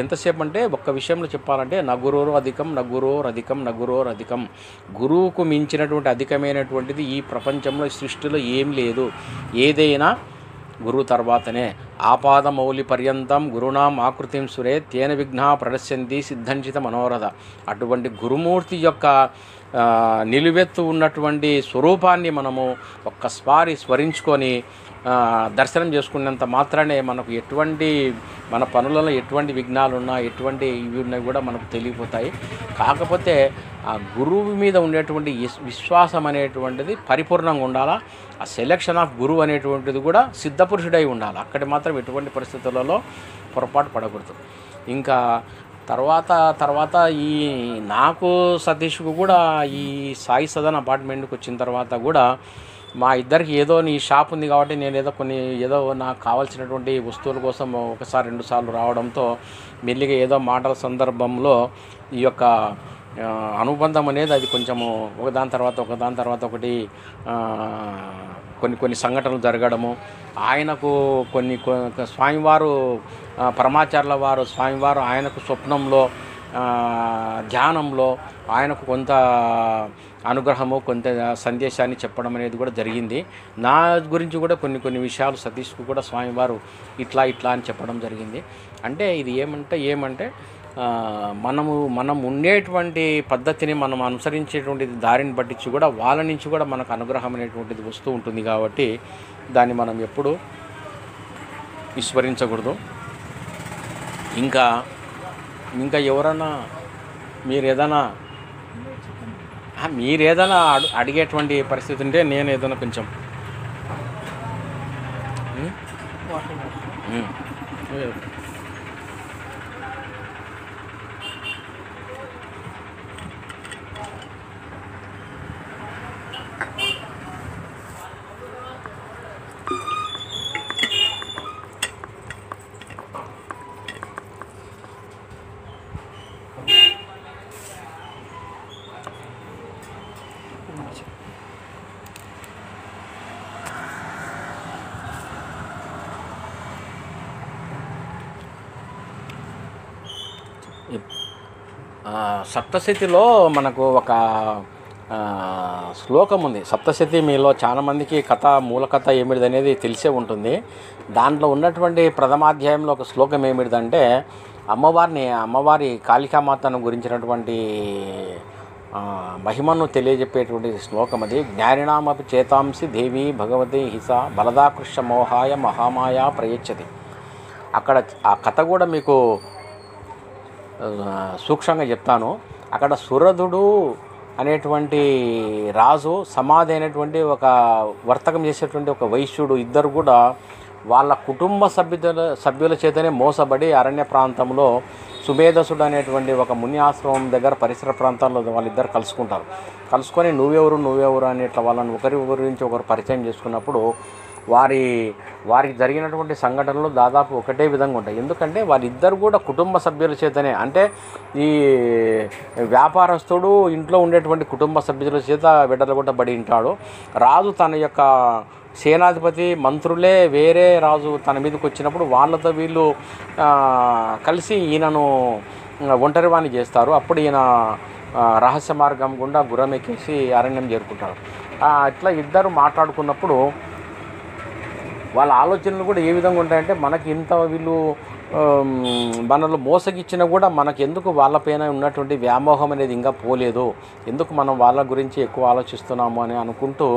ఎంతసేపు అంటే ఒక్క విషయంలో చెప్పాలంటే నగురోరు అధికం. గురువుకు మించినటువంటి అధికమైనటువంటిది ఈ ప్రపంచంలో, ఈ సృష్టిలో ఏం లేదు. ఏదైనా గురువు తర్వాతనే. ఆపాద మౌలి పర్యంతం గురునాం ఆకృతిం సురే తేన విఘ్నా ప్రదర్శంతి సిద్ధంచిత మనోరథ. అటువంటి గురుమూర్తి యొక్క నిలువెత్తు ఉన్నటువంటి స్వరూపాన్ని మనము ఒక్కసారి స్మరించుకొని దర్శనం చేసుకున్నంత మాత్రానే మనకు మన పనులలో ఎటువంటి విఘ్నాలు ఉన్నా, ఎటువంటి ఇవి ఉన్నాయి కూడా మనకు తెలియపోతాయి. కాకపోతే ఆ గురువు మీద ఉండేటువంటి విశ్వాసం అనేటువంటిది పరిపూర్ణంగా ఉండాలా. ఆ సెలెక్షన్ ఆఫ్ గురువు అనేటువంటిది కూడా సిద్ధపురుషుడై ఉండాలి. అక్కడి మాత్రం ఎటువంటి పరిస్థితులలో పొరపాటు పడకూడదు. ఇంకా తర్వాత ఈ నాకు సతీష్కు కూడా ఈ సాయి సదన్ అపార్ట్మెంట్కి వచ్చిన తర్వాత కూడా మా ఇద్దరికి ఏదో నీ షాప్ ఉంది కాబట్టి నేను ఏదో నాకు కావాల్సినటువంటి వస్తువుల కోసం ఒకసారి 2 సార్లు రావడంతో మెల్లిగా ఏదో మాటల సందర్భంలో ఈ యొక్క అనుబంధం అనేది అది కొంచెము ఒకదాని తర్వాత ఒకటి కొన్ని సంఘటనలు జరగడము, ఆయనకు స్వామివారు పరమాచార్యుల వారు స్వామివారు ఆయనకు స్వప్నంలో, ధ్యానంలో ఆయనకు కొంత అనుగ్రహము, కొంత సందేశాన్ని చెప్పడం అనేది కూడా జరిగింది. నా గురించి కూడా కొన్ని విషయాలు సతీష్కు కూడా స్వామివారు ఇట్లా అని చెప్పడం జరిగింది. అంటే ఇది ఏమంటే మనం ఉండేటువంటి పద్ధతిని మనం అనుసరించేటువంటి దారిని బట్టించి కూడా వాళ్ళ నుంచి కూడా మనకు అనుగ్రహం అనేటువంటిది వస్తూ ఉంటుంది. కాబట్టి దాన్ని మనం ఎప్పుడూ విస్మరించకూడదు. ఇంకా ఎవరన్నా మీరేదైనా అడిగేటువంటి పరిస్థితి ఉంటే నేను ఏదైనా కొంచెం ఇప్- సప్తశతిలో మనకు ఒక ఆ, శ్లోకం ఉంది. సప్తశతి మీలో చాలామందికి కథ మూల కథ ఏమిటిది అనేది తెలిసే ఉంటుంది. దాంట్లో ఉన్నటువంటి ప్రథమాధ్యాయంలో ఒక శ్లోకం ఏమిటిదంటే అమ్మవారి కాళికామాతను గురించినటువంటి ఆ, మహిమను తెలియజెప్పేటువంటి శ్లోకం అది. జ్ఞానినామపి చేతాంసి దేవి భగవతి హిస బలదాకృష్ణ మోహాయ మహామాయ ప్రయచ్చతి. అక్కడ ఆ కథ కూడా మీకు సూక్ష్మంగా చెప్తాను. అక్కడ సురధుడు అనేటువంటి రాజు సమాధి అయినటువంటి ఒక వర్తకం చేసేటువంటి ఒక వైశ్యుడు ఇద్దరు కూడా వాళ్ళ కుటుంబ సభ్యుల చేతనే మోసబడి అరణ్య ప్రాంతంలో సుమేధసుడు అనేటువంటి ఒక ముని ఆశ్రమం దగ్గర పరిసర ప్రాంతాల్లో వాళ్ళిద్దరు కలుసుకొని నువ్వెవరు అని ఇట్లా వాళ్ళని ఒకరి గురించి ఒకరు పరిచయం చేసుకున్నప్పుడు వారికి జరిగినటువంటి సంఘటనలు దాదాపు ఒకటే విధంగా ఉంటాయి. ఎందుకంటే వారిద్దరు కూడా కుటుంబ సభ్యుల చేతనే, అంటే ఈ వ్యాపారస్తుడు ఇంట్లో ఉండేటువంటి కుటుంబ సభ్యుల చేత వెడలగొట్టబడి ఉంటాడు. రాజు తన యొక్క సేనాధిపతి మంత్రులే వేరే రాజు తన మీదకి వచ్చినప్పుడు వాళ్ళతో వీళ్ళు కలిసి ఈయనను ఒంటరివాణి చేస్తారు. అప్పుడు ఈయన రహస్య మార్గం గుండా గుర్రం ఎక్కేసి అరణ్యం చేరుకుంటాడు. ఇట్లా ఇద్దరు మాట్లాడుకున్నప్పుడు వాళ్ళ ఆలోచనలు కూడా ఏ విధంగా ఉంటాయంటే, మనకి ఇంత వీళ్ళు మనలో మోసగిచ్చినా కూడా మనకు ఎందుకు వాళ్ళపైన ఉన్నటువంటి వ్యామోహం అనేది ఇంకా పోలేదు, ఎందుకు మనం వాళ్ళ గురించి ఎక్కువ ఆలోచిస్తున్నాము అని అనుకుంటూ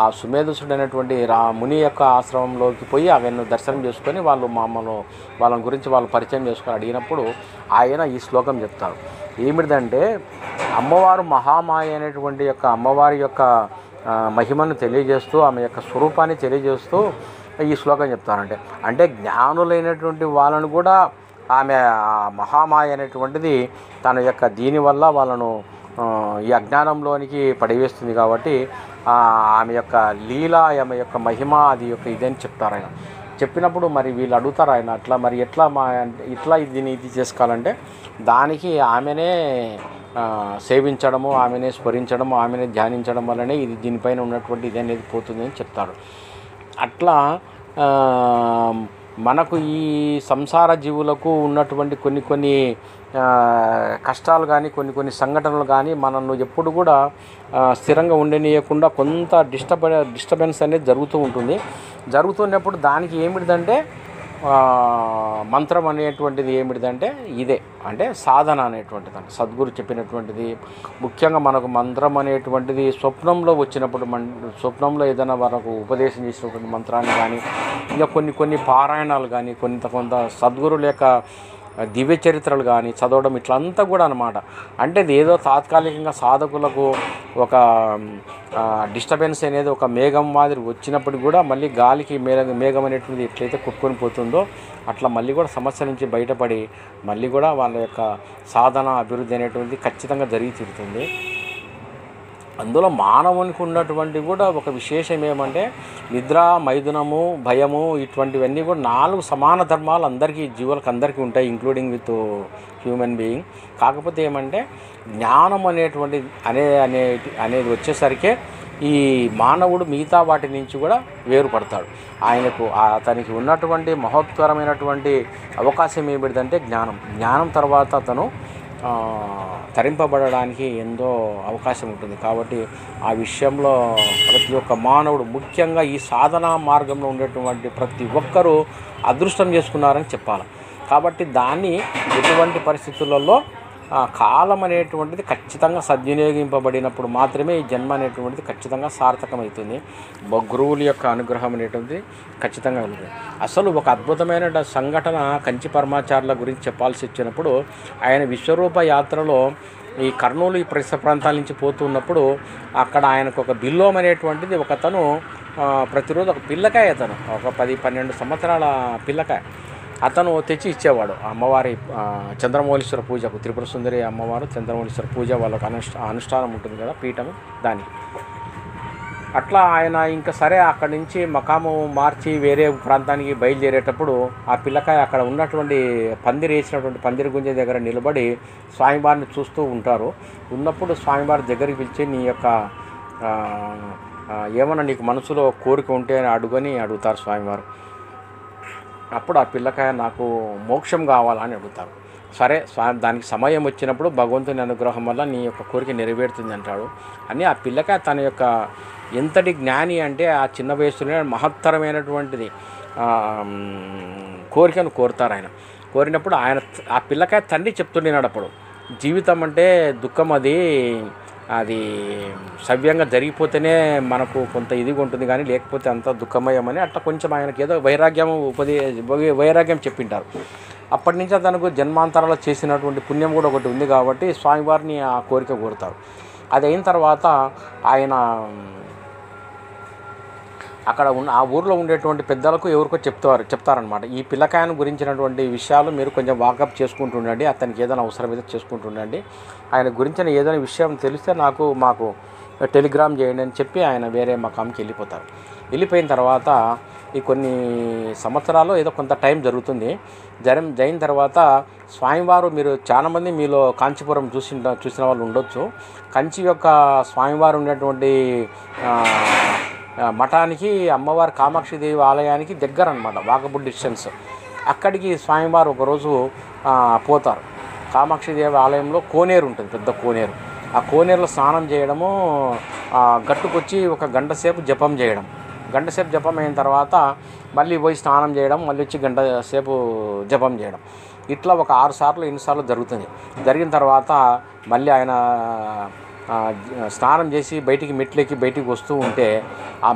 ఆ సుమేధసుడు అనేటువంటి ముని యొక్క ఆశ్రమంలోకి పోయి అవన్నీ దర్శనం చేసుకొని వాళ్ళ గురించి వాళ్ళు పరిచయం చేసుకొని అడిగినప్పుడు ఆయన ఈ శ్లోకం చెప్తారు. ఏమిటిదంటే, అమ్మవారు మహామాయ అనేటువంటి యొక్క అమ్మవారి యొక్క మహిమను తెలియజేస్తూ ఆమె యొక్క స్వరూపాన్ని తెలియజేస్తూ ఈ శ్లోకం చెప్తానంటే, అంటే జ్ఞానులైనటువంటి వాళ్ళను కూడా ఆమె మహామాయ అనేటువంటిది తన యొక్క దీనివల్ల వాళ్ళను ఈ అజ్ఞానంలోనికి పడివేస్తుంది. కాబట్టి ఆమె యొక్క లీల, ఆమె యొక్క మహిమ అది యొక్క ఇదని చెప్తారు ఆయన. చెప్పినప్పుడు మరి వీళ్ళు అడుగుతారు ఆయన, అట్లా మరి ఇట్లా ఇది చేసుకోవాలంటే దానికి ఆమెనే సేవించడము, ఆమెనే స్మరించడము, ఆమెనే ధ్యానించడం వల్లనే ఇది దీనిపైన ఉన్నటువంటి ఇది అనేది పోతుందని చెప్తారు. అట్లా మనకు ఈ సంసార జీవులకు ఉన్నటువంటి కొన్ని కష్టాలు కానీ కొన్ని సంఘటనలు కానీ మనల్ని ఎప్పుడు కూడా స్థిరంగా ఉండనీయకుండా కొంత డిస్టర్బెన్స్ అనేది జరుగుతున్నప్పుడు దానికి ఏమిటిదంటే మంత్రం అనేటువంటిది ఏమిటిదంటే ఇదే, అంటే సాధన అనేటువంటిది. అంటే సద్గురు చెప్పినటువంటిది ముఖ్యంగా మనకు మంత్రం అనేటువంటిది స్వప్నంలో వచ్చినప్పుడు స్వప్నంలో ఏదైనా మనకు ఉపదేశం చేసినటువంటి మంత్రాన్ని కానీ, ఇంకా కొన్ని పారాయణాలు కానీ, కొంత సద్గురుల యొక్క దివ్య చరిత్రలు కానీ చదవడం ఇట్లంతా కూడా అనమాట. అంటే ఇది ఏదో తాత్కాలికంగా సాధకులకు ఒక డిస్టర్బెన్స్ అనేది ఒక మేఘం మాదిరి వచ్చినప్పుడు కూడా మళ్ళీ గాలికి మేఘం అనేటువంటిది ఎట్లయితే కొట్టుకొని పోతుందో అట్లా మళ్ళీ కూడా సమస్య నుంచి బయటపడి మళ్ళీ కూడా వాళ్ళ యొక్క సాధన అభివృద్ధి అనేటువంటిది ఖచ్చితంగా జరిగి తీరుతుంది. అందులో మానవునికి ఉన్నటువంటి కూడా ఒక విశేషం ఏమంటే, నిద్ర, మైథునము, భయము ఇటువంటివన్నీ కూడా 4 సమాన ధర్మాలు జీవులకు అందరికీ ఉంటాయి, ఇంక్లూడింగ్ విత్ హ్యూమన్ బీయింగ్. కాకపోతే ఏమంటే జ్ఞానం అనేటువంటి అనేది వచ్చేసరికి ఈ మానవుడు మిగతా వాటి నుంచి కూడా వేరుపడతాడు. అతనికి ఉన్నటువంటి మహోత్తరమైనటువంటి అవకాశం ఏమిటిదంటే జ్ఞానం తర్వాత అతను తరింపబడడానికి ఎంతో అవకాశం ఉంటుంది. కాబట్టి ఆ విషయంలో ప్రతి ఒక్క మానవుడు, ముఖ్యంగా ఈ సాధనా మార్గంలో ఉండేటువంటి ప్రతి ఒక్కరూ అదృష్టం చేసుకున్నారని చెప్పాలి. కాబట్టి దాన్ని ఎటువంటి పరిస్థితులలో కాలం అనేటువంటిది ఖచ్చితంగా సద్వినియోగింపబడినప్పుడు మాత్రమే ఈ జన్మ అనేటువంటిది ఖచ్చితంగా సార్థకమవుతుంది. గురువుల యొక్క అనుగ్రహం అనేటువంటిది ఖచ్చితంగా ఉంటుంది. అసలు ఒక అద్భుతమైన సంఘటన కంచి పరమాచార్యుల గురించి చెప్పాల్సి వచ్చినప్పుడు, ఆయన విశ్వరూప యాత్రలో ఈ కర్నూలు ఈ పరిసర ప్రాంతాల నుంచి పోతున్నప్పుడు అక్కడ ఆయనకు ఒక బిల్లోం అనేటువంటిది ఒకతను ప్రతిరోజు ఒక పిల్లకాయ, అతను ఒక 10-12 సంవత్సరాల పిల్లకాయ అతను తెచ్చి ఇచ్చేవాడు. అమ్మవారి చంద్రమౌళీశ్వర పూజకు, త్రిపుర సుందరి అమ్మవారు చంద్రమౌళీశ్వర పూజ వాళ్ళకు అనుష్ఠానం ఉంటుంది కదా, పీఠము, దానికి అట్లా ఆయన ఇంకా సరే అక్కడి నుంచి మకాము మార్చి వేరే ప్రాంతానికి బయలుదేరేటప్పుడు ఆ పిల్లకాయ అక్కడ ఉన్నటువంటి వేసినటువంటి పందిరి గుంజ దగ్గర నిలబడి స్వామివారిని చూస్తూ ఉన్నప్పుడు స్వామివారి దగ్గరికి పిలిచి నీ యొక్క ఏమన్నా నీకు మనసులో కోరిక ఉంటే అని అడుగుతారు స్వామివారు. అప్పుడు ఆ పిల్లకాయ నాకు మోక్షం కావాలని అడుగుతారు. సరే దానికి సమయం వచ్చినప్పుడు భగవంతుని అనుగ్రహం వల్ల నీ యొక్క కోరిక నెరవేరుతుంది అంటాడు అని. ఆ పిల్లకాయ తన యొక్క ఎంతటి జ్ఞాని అంటే ఆ చిన్న వయసులోనే మహత్తరమైనటువంటిది కోరికను కోరుతారు ఆయన. కోరినప్పుడు ఆయన ఆ పిల్లకాయ తండ్రి చెప్తున్నాడు అప్పుడు, జీవితం అంటే దుఃఖం, అది సవ్యంగా జరిగిపోతేనే మనకు కొంత ఇదిగా ఉంటుంది, కానీ లేకపోతే అంత దుఃఖమయమని అట్లా కొంచెం ఆయనకి ఏదో వైరాగ్యం చెప్పింటారు. అప్పటి నుంచి తనకు జన్మాంతరాలు చేసినటువంటి పుణ్యం కూడా ఒకటి ఉంది కాబట్టి స్వామివారిని ఆ కోరిక కోరుతారు. అది అయిన తర్వాత ఆయన అక్కడ ఆ ఊర్లో ఉండేటువంటి పెద్దలకు ఎవరికో చెప్తారనమాట, ఈ పిల్లకాయను గురించినటువంటి విషయాలు మీరు కొంచెం వాకప్ చేసుకుంటుండండి, అతనికి ఏదైనా అవసరమైతే చేసుకుంటుండండి, ఆయన గురించిన ఏదైనా విషయం తెలిస్తే మాకు టెలిగ్రామ్ చేయండి అని చెప్పి ఆయన వేరే మకాంకి వెళ్ళిపోతారు. వెళ్ళిపోయిన తర్వాత ఈ కొన్ని సంవత్సరాలు ఏదో కొంత టైం జరుగుతుంది. జరిగిన తర్వాత స్వామివారు, మీరు చాలామంది మీలో కాంచీపురం చూసిన వాళ్ళు ఉండొచ్చు. కంచి యొక్క స్వామివారు ఉన్నటువంటి మఠానికి, అమ్మవారి కామాక్షిదేవి ఆలయానికి దగ్గర అనమాట, వాకబుల్ డిస్టెన్స్. అక్కడికి స్వామివారు ఒకరోజు పోతారు. కామాక్షిదేవి ఆలయంలో కోనేరు ఉంటుంది, పెద్ద కోనేరు. ఆ కోనేరులో స్నానం చేయడము, గట్టుకొచ్చి ఒక గంట సేపు జపం చేయడం, గంట సేపు జపం అయిన తర్వాత మళ్ళీ పోయి స్నానం చేయడం, మళ్ళీ వచ్చి గంట సేపు జపం చేయడం, ఇట్లా ఒక 6 సార్లు 8 సార్లు జరుగుతుంది. జరిగిన తర్వాత మళ్ళీ ఆయన స్నానం చేసి మెట్లెక్కి బయటికి వస్తూ ఉంటే ఆ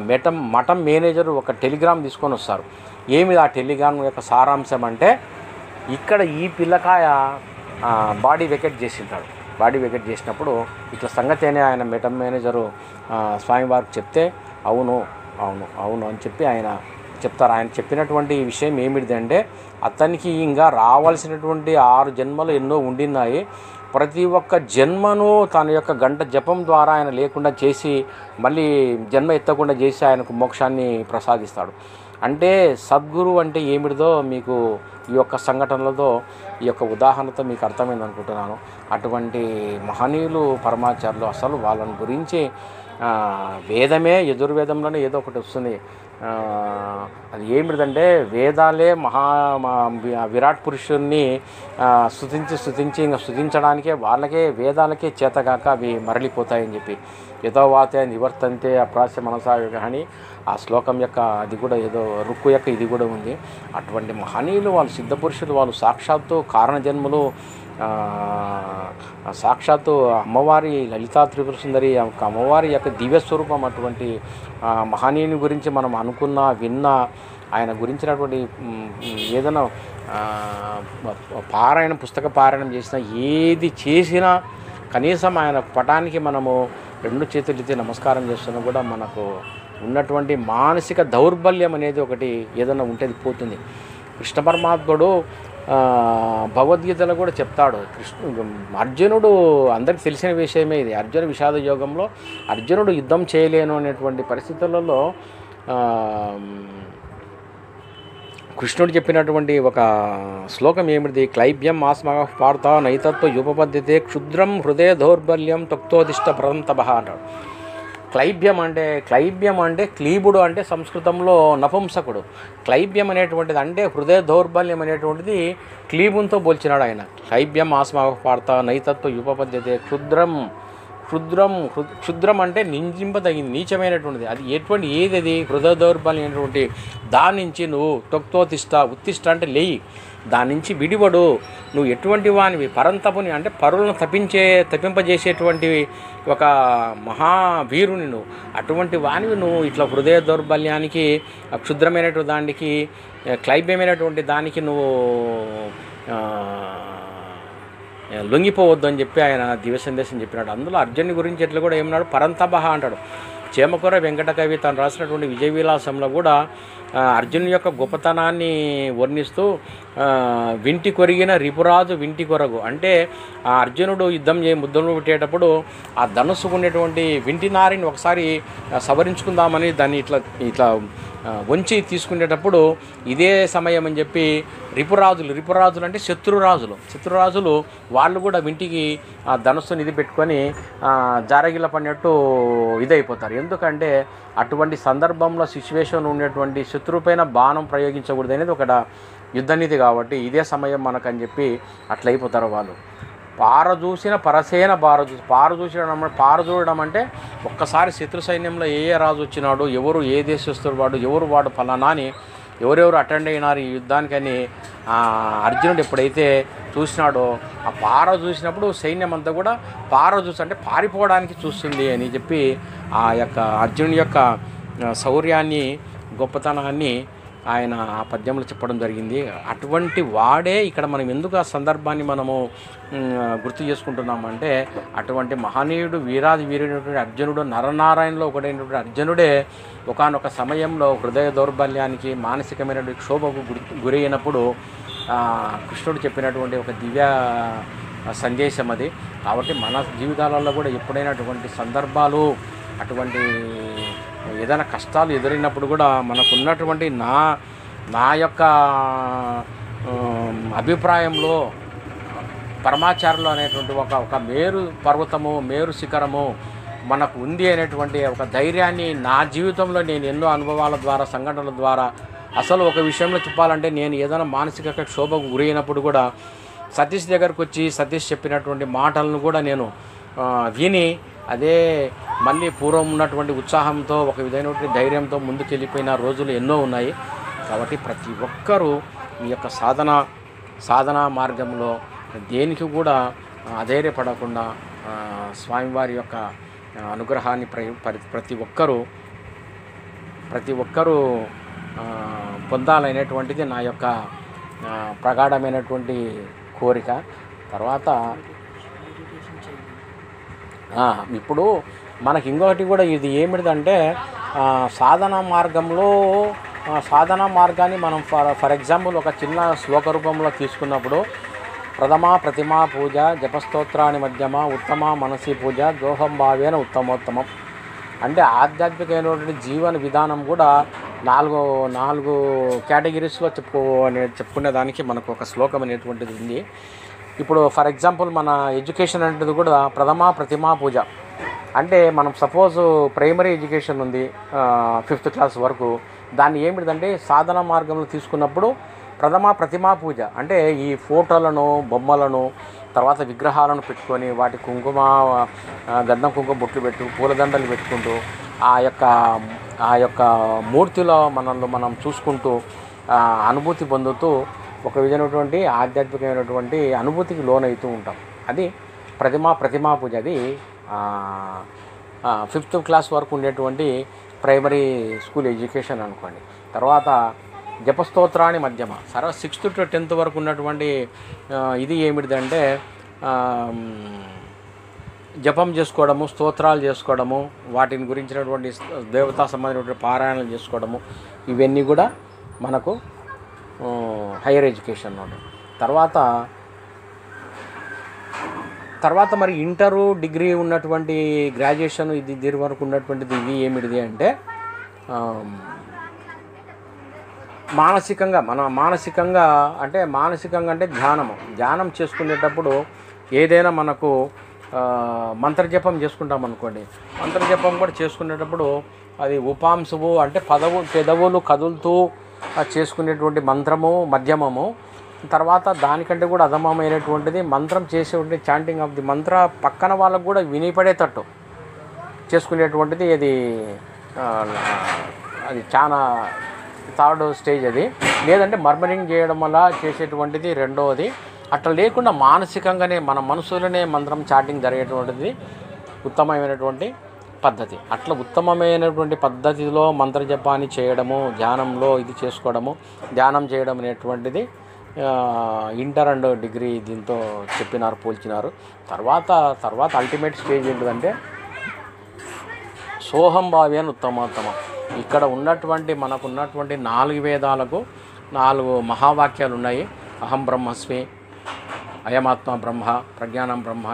మఠం మేనేజరు ఒక టెలిగ్రామ్ తీసుకొని వస్తారు. ఏమి ఆ టెలిగ్రామ్ యొక్క సారాంశం అంటే, ఇక్కడ ఈ పిల్లకాయ బాడీ వెకెట్ చేసింటాడు. బాడీ వెకెట్ చేసినప్పుడు ఇట్లా సంగతి అని ఆయన మఠం మేనేజరు స్వామివారికి చెప్తే అవును అని చెప్పి ఆయన చెప్తారు. ఆయన చెప్పినటువంటి విషయం ఏమిటిదంటే, అతనికి ఇంకా రావాల్సినటువంటి 6 జన్మలు ఎన్నో ఉండినాయి. ప్రతి ఒక్క జన్మను తన యొక్క గంట జపం ద్వారా ఆయన లేకుండా చేసి, మళ్ళీ జన్మ ఎత్తకుండా చేసి ఆయనకు మోక్షాన్ని ప్రసాదిస్తాడు. అంటే సద్గురు అంటే ఏమిటిదో మీకు ఈ యొక్క సంఘటనలతో, ఈ యొక్క ఉదాహరణతో మీకు అర్థమైంది అనుకుంటున్నాను. అటువంటి మహనీయులు పరమాచార్యులు, అసలు వాళ్ళని గురించి వేదమే, యజుర్వేదంలోనే ఏదో ఒకటి వస్తుంది. అది ఏమిటిదంటే, వేదాలే విరాట్ పురుషుణ్ణి స్తుతించి ఇంకా స్తుతించడానికే, వాళ్ళకే వేదాలకే చేతగాక అవి మరలిపోతాయని చెప్పి, యథోవాతే నివర్తంతే అప్రాస్య మనసాగ అని ఆ శ్లోకం యొక్క అది కూడా ఏదో రుక్కు యొక్క ఇది కూడా ఉంది. అటువంటి మహనీయులు, వాళ్ళు సిద్ధపురుషులు, వాళ్ళు సాక్షాత్తు కారణజన్ములు, సాక్షాత్తు అమ్మవారి లలితా త్రిపుర సుందరి అమ్మవారి యొక్క దివ్యస్వరూపం. అటువంటి మహనీయుని గురించి మనం అనుకున్నా, విన్నా, ఆయన గురించినటువంటి ఏదైనా పుస్తక పారాయణం చేసినా, ఏది చేసినా కనీసం ఆయన పటానికి మనము 2 చేతులు ఎత్తి నమస్కారం చేస్తున్నా కూడా మనకు ఉన్నటువంటి మానసిక దౌర్బల్యం అనేది ఒకటి ఏదైనా ఉంటే పోతుంది. కృష్ణ పరమాత్ముడు భగవద్గీతలో కూడా చెప్తాడు. అర్జునుడు, అందరికి తెలిసిన విషయమే ఇది, అర్జున విషాద యోగంలో అర్జునుడు యుద్ధం చేయలేను అనేటువంటి పరిస్థితులలో కృష్ణుడు చెప్పినటువంటి ఒక శ్లోకం ఏమిటిది, క్లైబ్యం ఆస్మగ పార్త నైతత్వ యుపపద్యతే క్షుద్రం హృదయ దౌర్బల్యం తక్తోదిష్ట ప్రదంతభ అంటాడు. క్లైబ్యం అంటే క్లీబుడు అంటే సంస్కృతంలో నపుంసకుడు. క్లైబ్యం అనేటువంటిది అంటే హృదయ దౌర్బల్యం అనేటువంటిది క్లీబుంతో పోల్చినాడు ఆయన. క్లైబ్యం ఆస్మగ పార్త నైతత్వ యుపపద్యతే క్షుద్రం అంటే నిందింపదగింది, నీచమైనటువంటిది. అది ఏది హృదయ దౌర్బల్యం అనేటువంటి దాని నుంచి నువ్వు ఉత్తిష్ట అంటే లేయి, దాని నుంచి విడివడు, నువ్వు ఎటువంటి వానివి, పరంతపుని అంటే పరులను తప్పింపజేసేటువంటి ఒక మహావీరుని నువ్వు, అటువంటి వానివి నువ్వు ఇట్లా హృదయ దౌర్బల్యానికి, క్షుద్రమైనటువంటి దానికి, క్లైబ్యమైనటువంటి దానికి నువ్వు లొంగిపోవద్దు అని చెప్పి ఆయన దివ్య సందేశం చెప్పినాడు. అందులో అర్జునుని గురించి ఎట్లా కూడా ఏమన్నాడు, పరంతభ అంటాడు. చేమకూర వెంకటకవి తను రాసినటువంటి విజయ విలాసంలో కూడా అర్జునుని యొక్క గొప్పతనాన్ని వర్ణిస్తూ, వింటి కొరిగిన రిపురాజు వింటి కొరగు అంటే, ఆ అర్జునుడు ముద్దలు పెట్టేటప్పుడు ఆ ధనుసుకునేటువంటి వింటి నారిని ఒకసారి సవరించుకుందామని దాన్ని ఇట్లా వంచి తీసుకునేటప్పుడు ఇదే సమయం అని చెప్పి రిపురాజులు అంటే శత్రురాజులు వాళ్ళు కూడా వింటికి ఆ ధనుస్సుని ఇది పెట్టుకొని జారగిల పడినట్టు ఇదైపోతారు. ఎందుకంటే అటువంటి సందర్భంలో సిచ్యువేషన్ ఉన్నటువంటి శత్రువు పైన బాణం ప్రయోగించకూడదు అనేది యుద్ధనీతి కాబట్టి ఇదే సమయం మనకని చెప్పి అట్లయిపోతారు వాళ్ళు. పార చూసిన పరసేన పార చూడడం అంటే ఒక్కసారి శత్రు సైన్యంలో ఏ రాజు వచ్చినాడు, ఎవరు ఏ దేశస్తుడు వాడు ఫలానా అని ఎవరెవరు అటెండ్ అయినారు ఈ యుద్ధానికని అర్జునుడు ఎప్పుడైతే చూసినాడో ఆ పార చూసినప్పుడు సైన్యం అంతా కూడా పార చూసి అంటే పారిపోవడానికి చూస్తుంది అని చెప్పి ఆ యొక్క అర్జునుడి యొక్క శౌర్యాన్ని గొప్పతనాన్ని ఆయన ఆ పద్యంలో చెప్పడం జరిగింది. అటువంటి వాడే ఇక్కడ మనం ఎందుకు ఆ సందర్భాన్ని మనము గుర్తు చేసుకుంటున్నామంటే అటువంటి మహనీయుడు వీరాది వీరుడైనటువంటి అర్జునుడు నరనారాయణలో ఒకటైనటువంటి అర్జునుడే ఒకానొక సమయంలో హృదయ దౌర్బల్యానికి మానసికమైనటువంటి క్షోభకు గురైనప్పుడు కృష్ణుడు చెప్పినటువంటి ఒక దివ్య సందేశం అది. కాబట్టి మన జీవితాలలో కూడా ఎప్పుడైనా అటువంటి సందర్భాలు అటువంటి ఏదైనా కష్టాలు ఎదురైనప్పుడు కూడా మనకున్నటువంటి నా యొక్క అభిప్రాయంలో పరమాచారులు అనేటువంటి ఒక మేరు పర్వతము మేరు శిఖరము మనకు ఉంది అనేటువంటి ఒక ధైర్యాన్ని నా జీవితంలో నేను ఎన్నో అనుభవాల ద్వారా సంఘటనల ద్వారా అసలు ఒక విషయంలో చెప్పాలంటే నేను ఏదైనా మానసిక క్షోభకు గురైనప్పుడు కూడా సతీష్ దగ్గరకు వచ్చి సతీష్ చెప్పినటువంటి మాటలను కూడా నేను విని అదే మళ్ళీ పూర్వం ఉన్నటువంటి ఉత్సాహంతో ఒక విధమైనటువంటి ధైర్యంతో ముందుకు వెళ్ళిపోయిన రోజులు ఎన్నో ఉన్నాయి. కాబట్టి ప్రతి ఒక్కరూ ఈ యొక్క సాధనా మార్గంలో దేనికి కూడా అధైర్యపడకుండా స్వామివారి యొక్క అనుగ్రహాన్ని ప్రతి ఒక్కరూ పొందాలనేటువంటిది నా యొక్క ప్రగాఢమైనటువంటి కోరిక. తర్వాత ఇప్పుడు మనకి ఇంకొకటి కూడా ఇది ఏమిటిదంటే సాధనా మార్గాన్ని మనం ఫర్ ఎగ్జాంపుల్ ఒక చిన్న శ్లోక రూపంలో తీసుకున్నప్పుడు ప్రతిమా పూజ జపస్తోత్రాన్ని మధ్యమ ఉత్తమ మనసి పూజ దోహం భావేన ఉత్తమోత్తమం అంటే ఆధ్యాత్మికమైనటువంటి జీవన విధానం కూడా నాలుగు కేటగిరీస్లో చెప్పుకునే దానికి మనకు ఒక శ్లోకం అనేటువంటిది ఉంది. ఇప్పుడు ఫర్ ఎగ్జాంపుల్ మన ఎడ్యుకేషన్ అనేది కూడా ప్రతిమా పూజ అంటే మనం సపోజ్ ప్రైమరీ ఎడ్యుకేషన్ ఉంది 5th క్లాస్ వరకు, దాన్ని ఏమిటంటే సాధన మార్గంలో తీసుకున్నప్పుడు ప్రతిమా పూజ అంటే ఈ ఫోటోలను బొమ్మలను తర్వాత విగ్రహాలను పెట్టుకొని వాటి గంధం కుంకుమ బొట్లు పెట్టు పూలదండలు పెట్టుకుంటూ ఆ యొక్క మూర్తిలో మనం చూసుకుంటూ అనుభూతి పొందుతూ ఒక విధమైనటువంటి ఆధ్యాత్మికమైనటువంటి అనుభూతికి లోనవుతూ ఉంటాం. అది ప్రతిమా పూజ. అది 5th క్లాస్ వరకు ఉండేటువంటి ప్రైమరీ స్కూల్ ఎడ్యుకేషన్ అనుకోండి. తర్వాత జపస్తోత్రాన్ని మధ్యమ 6th to 10th వరకు ఉన్నటువంటి ఇది ఏమిటిదంటే జపం చేసుకోవడము, స్తోత్రాలు చేసుకోవడము, వాటిని గురించినటువంటి దేవతా సంబంధించినటువంటి పారాయణలు చేసుకోవడము, ఇవన్నీ కూడా మనకు హైయర్ ఎడ్యుకేషన్ ఉంటుంది. తర్వాత మరి ఇంటరు డిగ్రీ ఉన్నటువంటి గ్రాడ్యుయేషన్ దీని వరకు ఉన్నటువంటిది ఇది ఏమిటిది అంటే మానసికంగా అంటే ధ్యానం చేసుకునేటప్పుడు ఏదైనా మనకు మంత్రజపం చేసుకుంటాం అనుకోండి. మంత్రజపం కూడా చేసుకునేటప్పుడు అది ఉపాంశము అంటే పెదవులు కదులుతూ చేసుకునేటువంటి మంత్రము మధ్యమము. తర్వాత దానికంటే కూడా అధమమైనటువంటిది మంత్రం చేసేటువంటి చాంటింగ్ ఆఫ్ ది మంత్ర పక్కన వాళ్ళకు కూడా వినిపడేటట్టు చేసుకునేటువంటిది అది చాలా 3rd స్టేజ్. అది లేదంటే మర్మరింగ్ చేయడం వల్ల చేసేటువంటిది 2వది. అట్లా లేకుండా మానసికంగానే మన మనసులోనే మంత్రం చాటింగ్ జరిగేటువంటిది ఉత్తమమైనటువంటి పద్ధతి. అట్లా ఉత్తమమైనటువంటి పద్ధతిలో మంత్రజపాన్ని చేయడము, ధ్యానంలో ఇది చేసుకోవడము, ధ్యానం చేయడం అనేటువంటిది ఇంటర్ అండ్ డిగ్రీ దీంతో పోల్చినారు. తర్వాత అల్టిమేట్ స్టేజ్ ఏంటిదంటే సోహం భావేన ఉత్తమోత్తమం. ఇక్కడ మనకున్నటువంటి 4 వేదాలకు 4 మహావాక్యాలు ఉన్నాయి. అహం బ్రహ్మస్మి, అయమాత్మ బ్రహ్మ, ప్రజ్ఞానం బ్రహ్మ,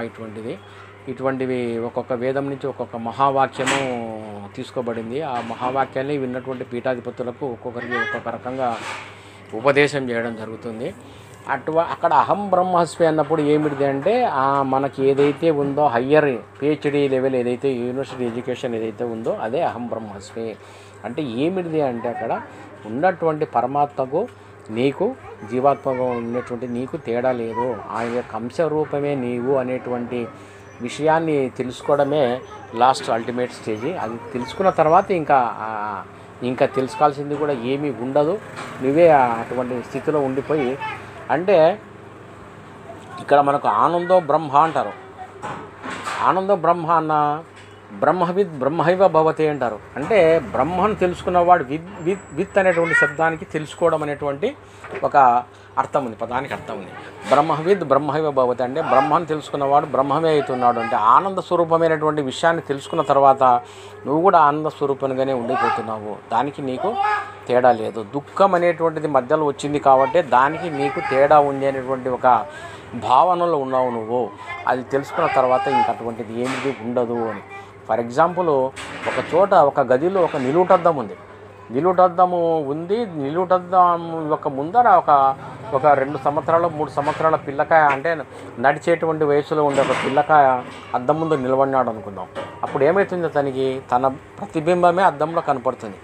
ఇటువంటివి ఒక్కొక్క వేదం నుంచి ఒక్కొక్క మహావాక్యము తీసుకోబడింది. ఆ మహావాక్యాన్ని విన్నటువంటి పీఠాధిపతులకు ఒక్కొక్కరికి ఒక్కొక్క రకంగా ఉపదేశం చేయడం జరుగుతుంది. అక్కడ అహం బ్రహ్మస్మి అన్నప్పుడు ఏమిటిది అంటే మనకి ఏదైతే ఉందో హయ్యర్ PhD లెవెల్ ఏదైతే యూనివర్సిటీ ఎడ్యుకేషన్ ఏదైతే ఉందో అదే అహం బ్రహ్మస్మి అంటే ఏమిటిది అంటే అక్కడ ఉన్నటువంటి పరమాత్మకు నీకు జీవాత్మగా ఉన్నటువంటి నీకు తేడా లేదు, ఆయన యొక్క అంశ రూపమే నీవు అనేటువంటి విషయాన్ని తెలుసుకోవడమే లాస్ట్ అల్టిమేట్ స్టేజీ. అది తెలుసుకున్న తర్వాత ఇంకా తెలుసుకోవాల్సింది కూడా ఏమీ ఉండదు. నువ్వే అటువంటి స్థితిలో ఉండిపోయి, అంటే ఇక్కడ మనకు ఆనందో బ్రహ్మ అంటారు. ఆనందో బ్రహ్మ అన్న బ్రహ్మవిద్ బ్రహ్మైవ భవతి అంటారు. అంటే బ్రహ్మను తెలుసుకున్నవాడు విత్ అనేటువంటి శబ్దానికి తెలుసుకోవడం అనేటువంటి ఒక అర్థం ఉంది, పదానికి అర్థం ఉంది. బ్రహ్మవిద్ బ్రహ్మైవ భవతి అంటే బ్రహ్మను తెలుసుకున్నవాడు బ్రహ్మమే అవుతున్నాడు. అంటే ఆనంద స్వరూపమైనటువంటి విషయాన్ని తెలుసుకున్న తర్వాత నువ్వు కూడా ఆనంద స్వరూపంగానే ఉండిపోతున్నావు. దానికి నీకు తేడా లేదు. దుఃఖం అనేటువంటిది మధ్యలో వచ్చింది కాబట్టి దానికి నీకు తేడా ఉంది అనేటువంటి ఒక భావనలో ఉన్నావు నువ్వు. అది తెలుసుకున్న తర్వాత ఇంకటువంటిది ఏమిటి ఉండదు అని. ఫర్ ఎగ్జాంపుల్, ఒక చోట ఒక గదిలో ఒక నిలువుటద్దం ఉంది. నిలువుటద్దము ఉంది. నిలువుటద్దం యొక్క ముందర ఒక 2 సంవత్సరాలు 3 సంవత్సరాల పిల్లకాయ, అంటే నడిచేటువంటి వయసులో ఉండే ఒక పిల్లకాయ అద్దం ముందు నిలబడినాడు అనుకుందాం. అప్పుడు ఏమవుతుంది, అతనికి తన ప్రతిబింబమే అద్దంలో కనపడుతుంది.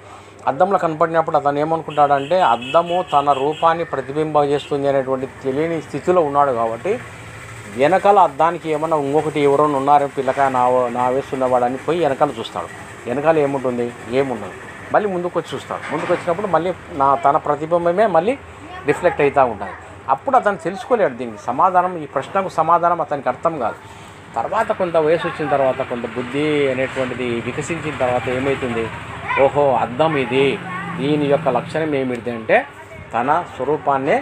అద్దంలో కనపడినప్పుడు అతను ఏమనుకుంటాడంటే అద్దము తన రూపాన్ని ప్రతిబింబం చేస్తుంది అనేటువంటి తెలియని స్థితిలో ఉన్నాడు. కాబట్టి వెనకాల అద్దానికి ఏమన్నా ఇంకొకటి ఎవరైనా ఉన్నారని పిల్లకాయ నా వేస్తున్నవాడని పోయి వెనకాల చూస్తాడు. వెనకాల ఏముంటుంది, ఏముండదు. మళ్ళీ ముందుకు వచ్చి చూస్తాడు. ముందుకు వచ్చినప్పుడు మళ్ళీ తన ప్రతిబింబమే మళ్ళీ రిఫ్లెక్ట్ అవుతూ ఉంటుంది. అప్పుడు అతను తెలుసుకోలేడు దీనికి సమాధానం, ఈ ప్రశ్నకు సమాధానం అతనికి అర్థం కాదు. తర్వాత కొంత వయసు వచ్చిన తర్వాత, కొంత బుద్ధి అనేటువంటిది వికసించిన తర్వాత ఏమవుతుంది, ఓహో అద్దం ఇది, దీని యొక్క లక్షణం ఏమిటి అంటే తన స్వరూపాన్నే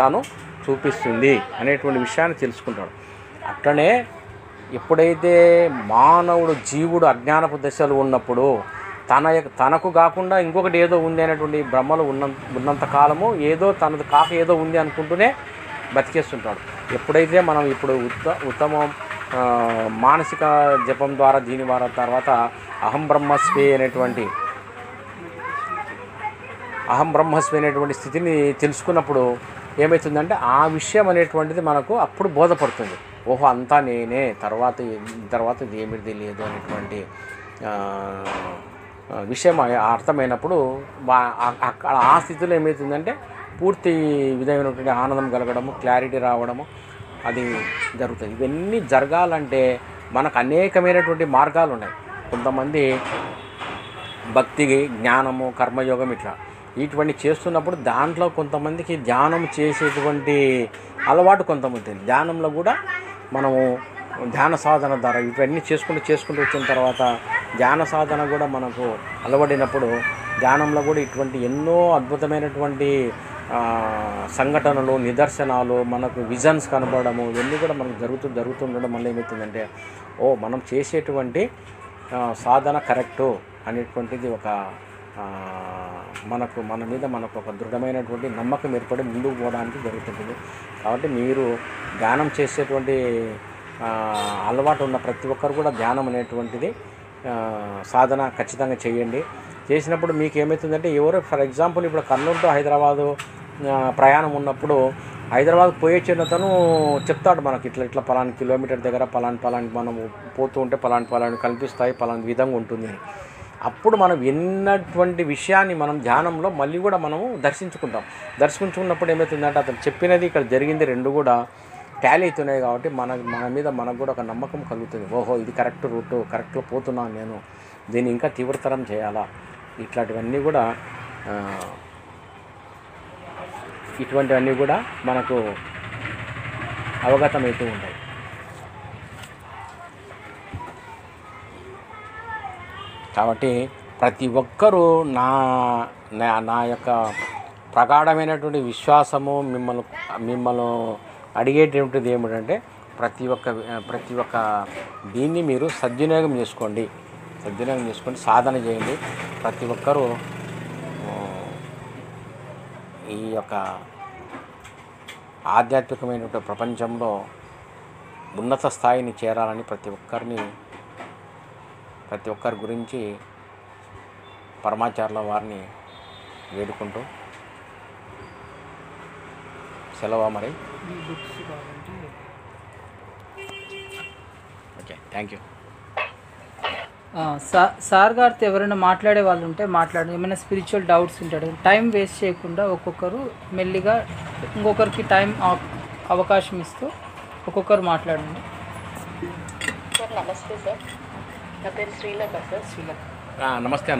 తాను చూపిస్తుంది అనేటువంటి విషయాన్ని తెలుసుకుంటాడు. అట్లనే ఎప్పుడైతే మానవుడు జీవుడు అజ్ఞానపు దశలు ఉన్నప్పుడు తనకు కాకుండా ఇంకొకటి ఏదో ఉంది అనేటువంటి భ్రమలు ఉన్నంత కాలము ఏదో తనది కాక ఏదో ఉంది అనుకుంటూనే బతికేస్తుంటాడు. ఎప్పుడైతే మనం ఇప్పుడు ఉత్తమ మానసిక జపం ద్వారా దీని ద్వారా తర్వాత అహం బ్రహ్మస్మి అనేటువంటి స్థితిని తెలుసుకున్నప్పుడు ఏమవుతుందంటే ఆ విషయం అనేటువంటిది మనకు అప్పుడు బోధపడుతుంది. ఓహో అంతా నేనే, తర్వాత ఇది ఏమిటి లేదు అనేటువంటి విషయం అర్థమైనప్పుడు అక్కడ ఆ స్థితిలో ఏమవుతుందంటే పూర్తి విధమైనటువంటి ఆనందం కలగడము, క్లారిటీ రావడము అది జరుగుతుంది. ఇవన్నీ జరగాలంటే మనకు అనేకమైనటువంటి మార్గాలు ఉన్నాయి. కొంతమంది భక్తి, జ్ఞానము, కర్మయోగం ఇటువంటి చేస్తున్నప్పుడు దాంట్లో కొంతమందికి ధ్యానం చేసేటువంటి అలవాటు కొంతమంది. ధ్యానంలో కూడా మనము ధ్యాన సాధన ద్వారా ఇవన్నీ చేసుకుంటూ వచ్చిన తర్వాత ధ్యాన సాధన కూడా మనకు అలవడినప్పుడు ధ్యానంలో కూడా ఇటువంటి ఎన్నో అద్భుతమైనటువంటి సంఘటనలు, నిదర్శనాలు, మనకు విజన్స్ కనబడము ఇవన్నీ కూడా మనకు జరుగుతుండడం వల్ల ఏమవుతుందంటే మనం చేసేటువంటి సాధన కరెక్టు అనేటువంటిది ఒక మన మీద మనకు ఒక దృఢమైనటువంటి నమ్మకం ఏర్పడి ముందుకు పోవడానికి జరుగుతుంటుంది. కాబట్టి మీరు ధ్యానం చేసేటువంటి అలవాటు ఉన్న ప్రతి ఒక్కరు కూడా ధ్యానం అనేటువంటిది సాధన ఖచ్చితంగా చేయండి. చేసినప్పుడు మీకు ఏమవుతుందంటే ఎవరో ఫర్ ఎగ్జాంపుల్ ఇప్పుడు కర్నూలు టు హైదరాబాదు ప్రయాణం ఉన్నప్పుడు హైదరాబాద్ పోయేచ్చినతను చెప్తాడు మనకి ఇట్లా పలానా కిలోమీటర్ దగ్గర పలాని మనము పోతూ ఉంటే పలాని కనిపిస్తాయి, పలాని విధంగా ఉంటుంది. అప్పుడు మనం ఎన్నటువంటి విషయాన్ని మనం ధ్యానంలో మళ్ళీ కూడా మనము దర్శించుకున్నప్పుడు ఏమవుతుందంటే అతను చెప్పినది ఇక్కడ జరిగింది రెండు కూడా టాలీ అవుతున్నాయి. కాబట్టి మన మీద మనకు కూడా ఒక నమ్మకం కలుగుతుంది. ఓహో ఇది కరెక్ట్ రూటు, కరెక్ట్లో పోతున్నాను, నేను దీన్ని ఇంకా తీవ్రతరం చేయాలా, ఇట్లాంటివన్నీ కూడా మనకు అవగతమవుతూ ఉంటాయి. కాబట్టి ప్రతి ఒక్కరూ నా యొక్క ప్రగాఢమైనటువంటి విశ్వాసము మిమ్మల్ని అడిగేటువంటిది ఏమిటంటే ప్రతి ఒక్క దీన్ని మీరు సద్వినియోగం చేసుకోండి, సాధన చేయండి. ప్రతి ఒక్కరూ ఈ యొక్క ఆధ్యాత్మికమైనటువంటి ప్రపంచంలో ఉన్నత స్థాయిని చేరాలని ప్రతి ఒక్కరి గురించి పరమాచార్యుల వారిని వేడుకుంటూ సెలవు మరి. Okay, thank you. సార్ గారితో ఎవరైనా మాట్లాడే వాళ్ళు ఉంటే మాట్లాడండి. ఏమైనా స్పిరిచువల్ డౌట్స్ ఉంటాడు. టైం వేస్ట్ చేయకుండా ఒక్కొక్కరు మెల్లిగా ఇంకొకరికి టైం అవకాశం ఇస్తూ ఒక్కొక్కరు మాట్లాడండి. సార్ నమస్తే సార్, నా పేరు శ్రీలత సార్. శ్రీలత. నమస్తే.